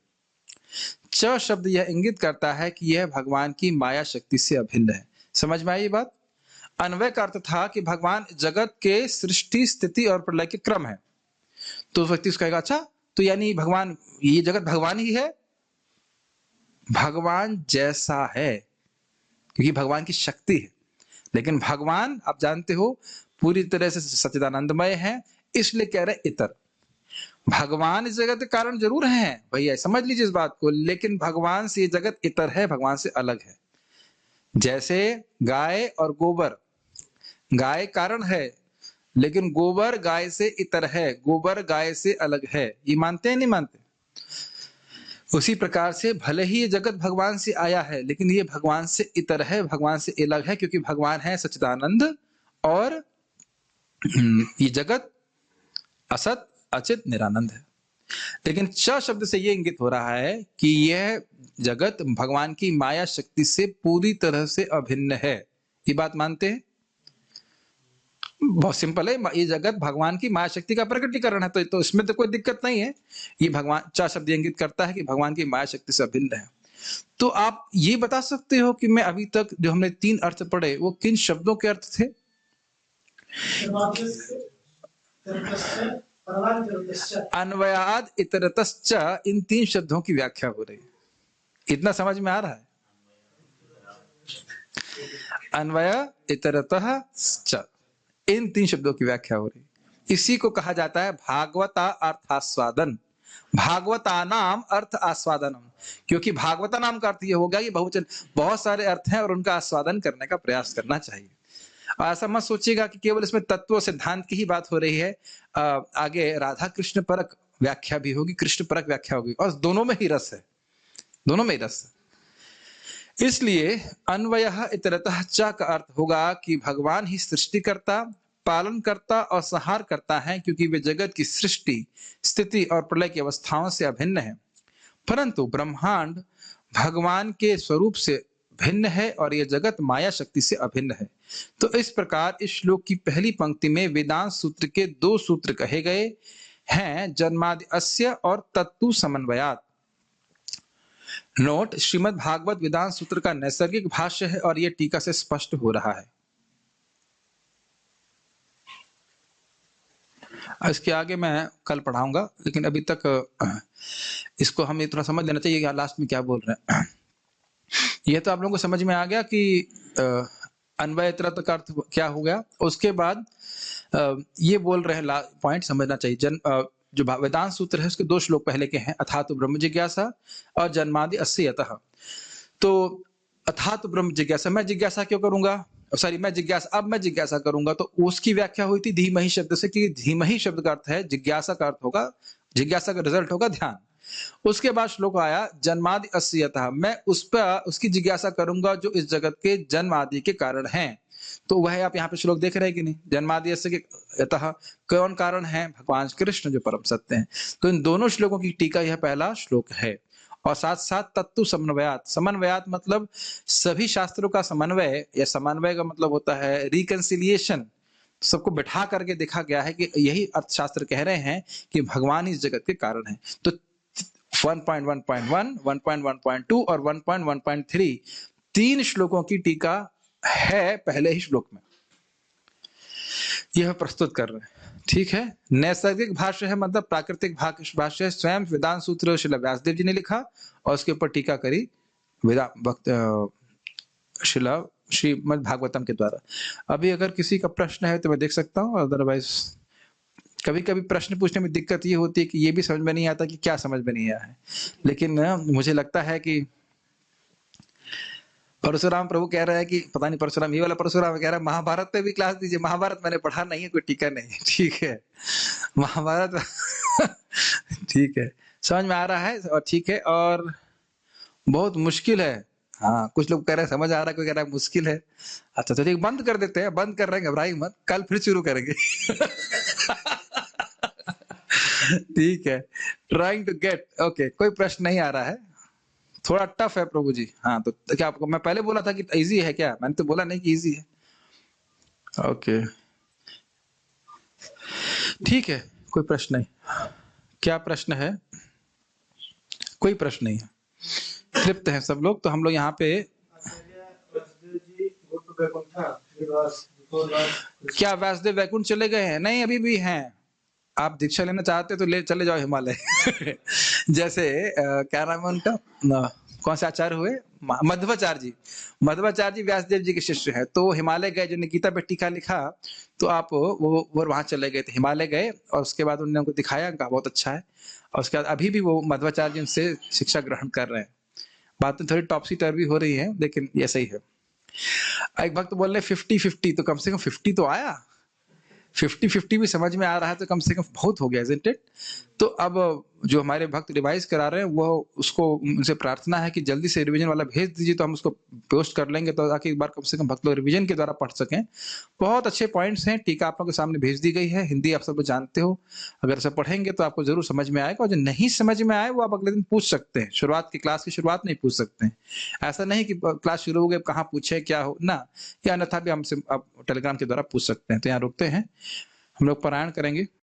च शब्द यह इंगित करता है कि यह भगवान की माया शक्ति से अभिन्न है। समझ में आई ये बात? अन्वय का अर्थ था कि भगवान जगत के सृष्टि, स्थिति और प्रलय के क्रम है। तो व्यक्ति कहेगा अच्छा, तो यानी भगवान, ये जगत भगवान ही है? भगवान जैसा है, क्योंकि भगवान की शक्ति है। लेकिन भगवान आप जानते हो पूरी तरह से सच्चिदानंदमय है, इसलिए कह रहे इतर। भगवान इस जगत के कारण जरूर हैं भैया, समझ लीजिए इस बात को, लेकिन भगवान से ये जगत इतर है, भगवान से अलग है। जैसे गाय और गोबर, गाय कारण है लेकिन गोबर गाय से इतर है, गोबर गाय से अलग है। ये मानते हैं नहीं मानते? उसी प्रकार से भले ही ये जगत भगवान से आया है, लेकिन ये भगवान से इतर है, भगवान से अलग है, क्योंकि भगवान है सच्चिदानंद, और ये जगत असत, अचित, निरानंद है। लेकिन च शब्द से ये इंगित हो रहा है कि यह जगत भगवान की माया शक्ति से पूरी तरह से अभिन्न है। ये बात मानते हैं? बहुत सिंपल है, ये जगत भगवान की माया शक्ति का प्रकटीकरण है, तो इसमें तो कोई दिक्कत नहीं है। ये भगवान, च शब्द इंगित करता है कि भगवान की माया शक्ति से अभिन्न है। तो आप ये बता सकते हो कि मैं अभी तक जो हमने 3 अर्थ पढ़े वो किन शब्दों के अर्थ थे? अन्वयाद इतरतश्च, इन 3 शब्दों की व्याख्या हो रही है। इतना समझ में आ रहा है? अन्वय इतरतः च, इन 3 शब्दों की व्याख्या हो रही। इसी को कहा जाता है भागवता अर्थास्वादन, भागवता नाम अर्थ आस्वादनम। क्योंकि भागवता नाम का अर्थ ये होगा कि बहुवचन, बहुत सारे अर्थ हैं और उनका आस्वादन करने का प्रयास करना चाहिए। ऐसा मत सोचिएगा कि केवल इसमें तत्व सिद्धांत की ही बात हो रही है। आगे राधा कृष्ण परक व्याख्या भी होगी, कृष्ण परक व्याख्या होगी, और दोनों में ही रस है, दोनों में ही रस है। इसलिए अन्वयः इतरतः च का अर्थ होगा कि भगवान ही सृष्टिकर्ता, पालन करता और संहार करता है, क्योंकि वे जगत की सृष्टि, स्थिति और प्रलय की अवस्थाओं से अभिन्न है। परंतु ब्रह्मांड भगवान के स्वरूप से भिन्न है और यह जगत माया शक्ति से अभिन्न है। तो इस प्रकार इस श्लोक की पहली पंक्ति में वेदांत सूत्र के 2 सूत्र कहे गए हैं, जन्मादि अस्य और तत्तु समन्वयात्। नोट, श्रीमद् भागवत वेदांत सूत्र का नैसर्गिक भाष्य है और यह टीका से स्पष्ट हो रहा है। इसके आगे मैं कल पढ़ाऊंगा, लेकिन अभी तक इसको हमें थोड़ा समझ लेना चाहिए लास्ट में क्या बोल रहे हैं। यह तो आप लोगों को समझ में आ गया कि अन्वय इतरत का अर्थ क्या हो गया। उसके बाद ये बोल रहे हैं, पॉइंट समझना चाहिए। जो वेदांत सूत्र है उसके 2 श्लोक पहले के हैं, अथा तो ब्रह्म जिज्ञासा और जन्मादि अस्य यतः। तो अथा तो ब्रह्म जिज्ञासा, मैं जिज्ञासा क्यों करूंगा, सॉरी मैं जिज्ञासा करूंगा, तो उसकी व्याख्या हुई थी धीमहि शब्द से, कि धीमहि शब्द का अर्थ है जिज्ञासा का अर्थ होगा, जिज्ञासा का रिजल्ट होगा ध्यान। उसके बाद श्लोक आया जन्मादि अस्य यतः, मैं उसकी जिज्ञासा करूंगा जो इस जगत के जन्म आदि के कारण हैं। तो वह आप यहाँ पे श्लोक देख रहे हैं कि नहीं, जन्मादि अस्य के यतः कौन कारण है, भगवान कृष्ण जो परम सत्य हैं। तो इन दोनों श्लोकों की टीका यह पहला श्लोक है। और साथ साथ तत्व समन्वयात, समन्वयात मतलब सभी शास्त्रों का समन्वय, या समन्वय का मतलब होता है रिकंसिलिएशन, सबको बैठा करके देखा गया है कि यही अर्थशास्त्र कह रहे हैं कि भगवान इस जगत के कारण है। तो 1.1.1, 1.1.2 और 1.1.3 3 श्लोकों की टीका है पहले ही श्लोक में, यह प्रस्तुत कर रहे हैं। ठीक है, नैसर्गिक भाष्य है मतलब प्राकृतिक भाष्य है, स्वयं वेदांत सूत्र श्रील व्यासदेव जी ने लिखा और उसके ऊपर टीका करी श्रीमद् भागवतम के द्वारा। अभी अगर किसी का प्रश्न है तो मैं देख सकता हूँ, अदरवाइज कभी कभी प्रश्न पूछने में दिक्कत ये होती है कि ये भी समझ में नहीं आता कि क्या समझ में नहीं आया है। लेकिन मुझे लगता है कि परशुराम प्रभु कह रहा है कि पता नहीं परशुराम, ये वाला परशुराम कह रहा है महाभारत पे भी क्लास दीजिए। महाभारत मैंने पढ़ा नहीं है, कोई टीका नहीं। ठीक है, महाभारत ठीक है, समझ में आ रहा है और ठीक है। और बहुत मुश्किल है, हाँ कुछ लोग कह रहे हैं समझ आ रहा है, कोई कह रहा है मुश्किल है। अच्छा तो ठीक, बंद कर देते हैं, बंद कर रहे हैं, घबराइए मत, कल फिर शुरू करेंगे। ठीक है, ट्राइंग टू गेट, ओके, कोई प्रश्न नहीं आ रहा है, थोड़ा टफ है प्रभु जी। हाँ तो क्या आपको मैं पहले बोला था कि इजी है क्या, मैंने तो बोला नहीं कि इजी है। ओके ठीक है, कोई प्रश्न नहीं, क्या प्रश्न है, कोई प्रश्न नहीं है, तृप्त है सब लोग। तो हम लोग यहाँ पे क्या व्यासदेव वैकुंठ चले गए हैं? नहीं, अभी भी हैं। आप दीक्षा लेना चाहते तो ले चले जाओ हिमालय। जैसे क्या नाम है उनका, कौन से आचार्य हुए, मध्वाचार्य जी। मध्वाचार्य जी व्यासदेव जी के शिष्य हैं, तो हिमालय गए, जो गीता पे टीका लिखा, तो आप वो वहां चले गए थे, हिमालय गए, और उसके बाद उन्होंने उनको दिखाया, कहा बहुत अच्छा है। और उसके बाद अभी भी वो मध्वाचार्य जी उनसे शिक्षा ग्रहण कर रहे हैं। बात तो थोड़ी टॉपसी टर्वी हो रही है, लेकिन ये सही है। एक भक्त बोल रहे 50-50, तो कम से कम 50 तो आया, 50-50 भी समझ में आ रहा है तो कम से कम बहुत हो गया, isn't it? तो अब जो हमारे भक्त रिवाइज करा रहे हैं, वो उसको उनसे प्रार्थना है कि जल्दी से रिवीजन वाला भेज दीजिए, तो हम उसको पोस्ट कर लेंगे, तो ताकि एक बार कम से कम भक्त लोग रिवीजन के द्वारा पढ़ सकें। बहुत अच्छे पॉइंट्स हैं, टीका आप लोगों के सामने भेज दी गई है, हिंदी आप सब जानते हो, अगर सब पढ़ेंगे तो आपको जरूर समझ में आएगा। और जो नहीं समझ में आए वो आप अगले दिन पूछ सकते हैं, शुरुआत की क्लास की शुरुआत नहीं पूछ सकते हैं। ऐसा नहीं कि क्लास शुरू हो गई कहाँ पूछे क्या हो ना, या अन्यथा भी हमसे आप टेलीग्राम के द्वारा पूछ सकते हैं। तो यहाँ रुकते हैं, हम लोग पारायण करेंगे।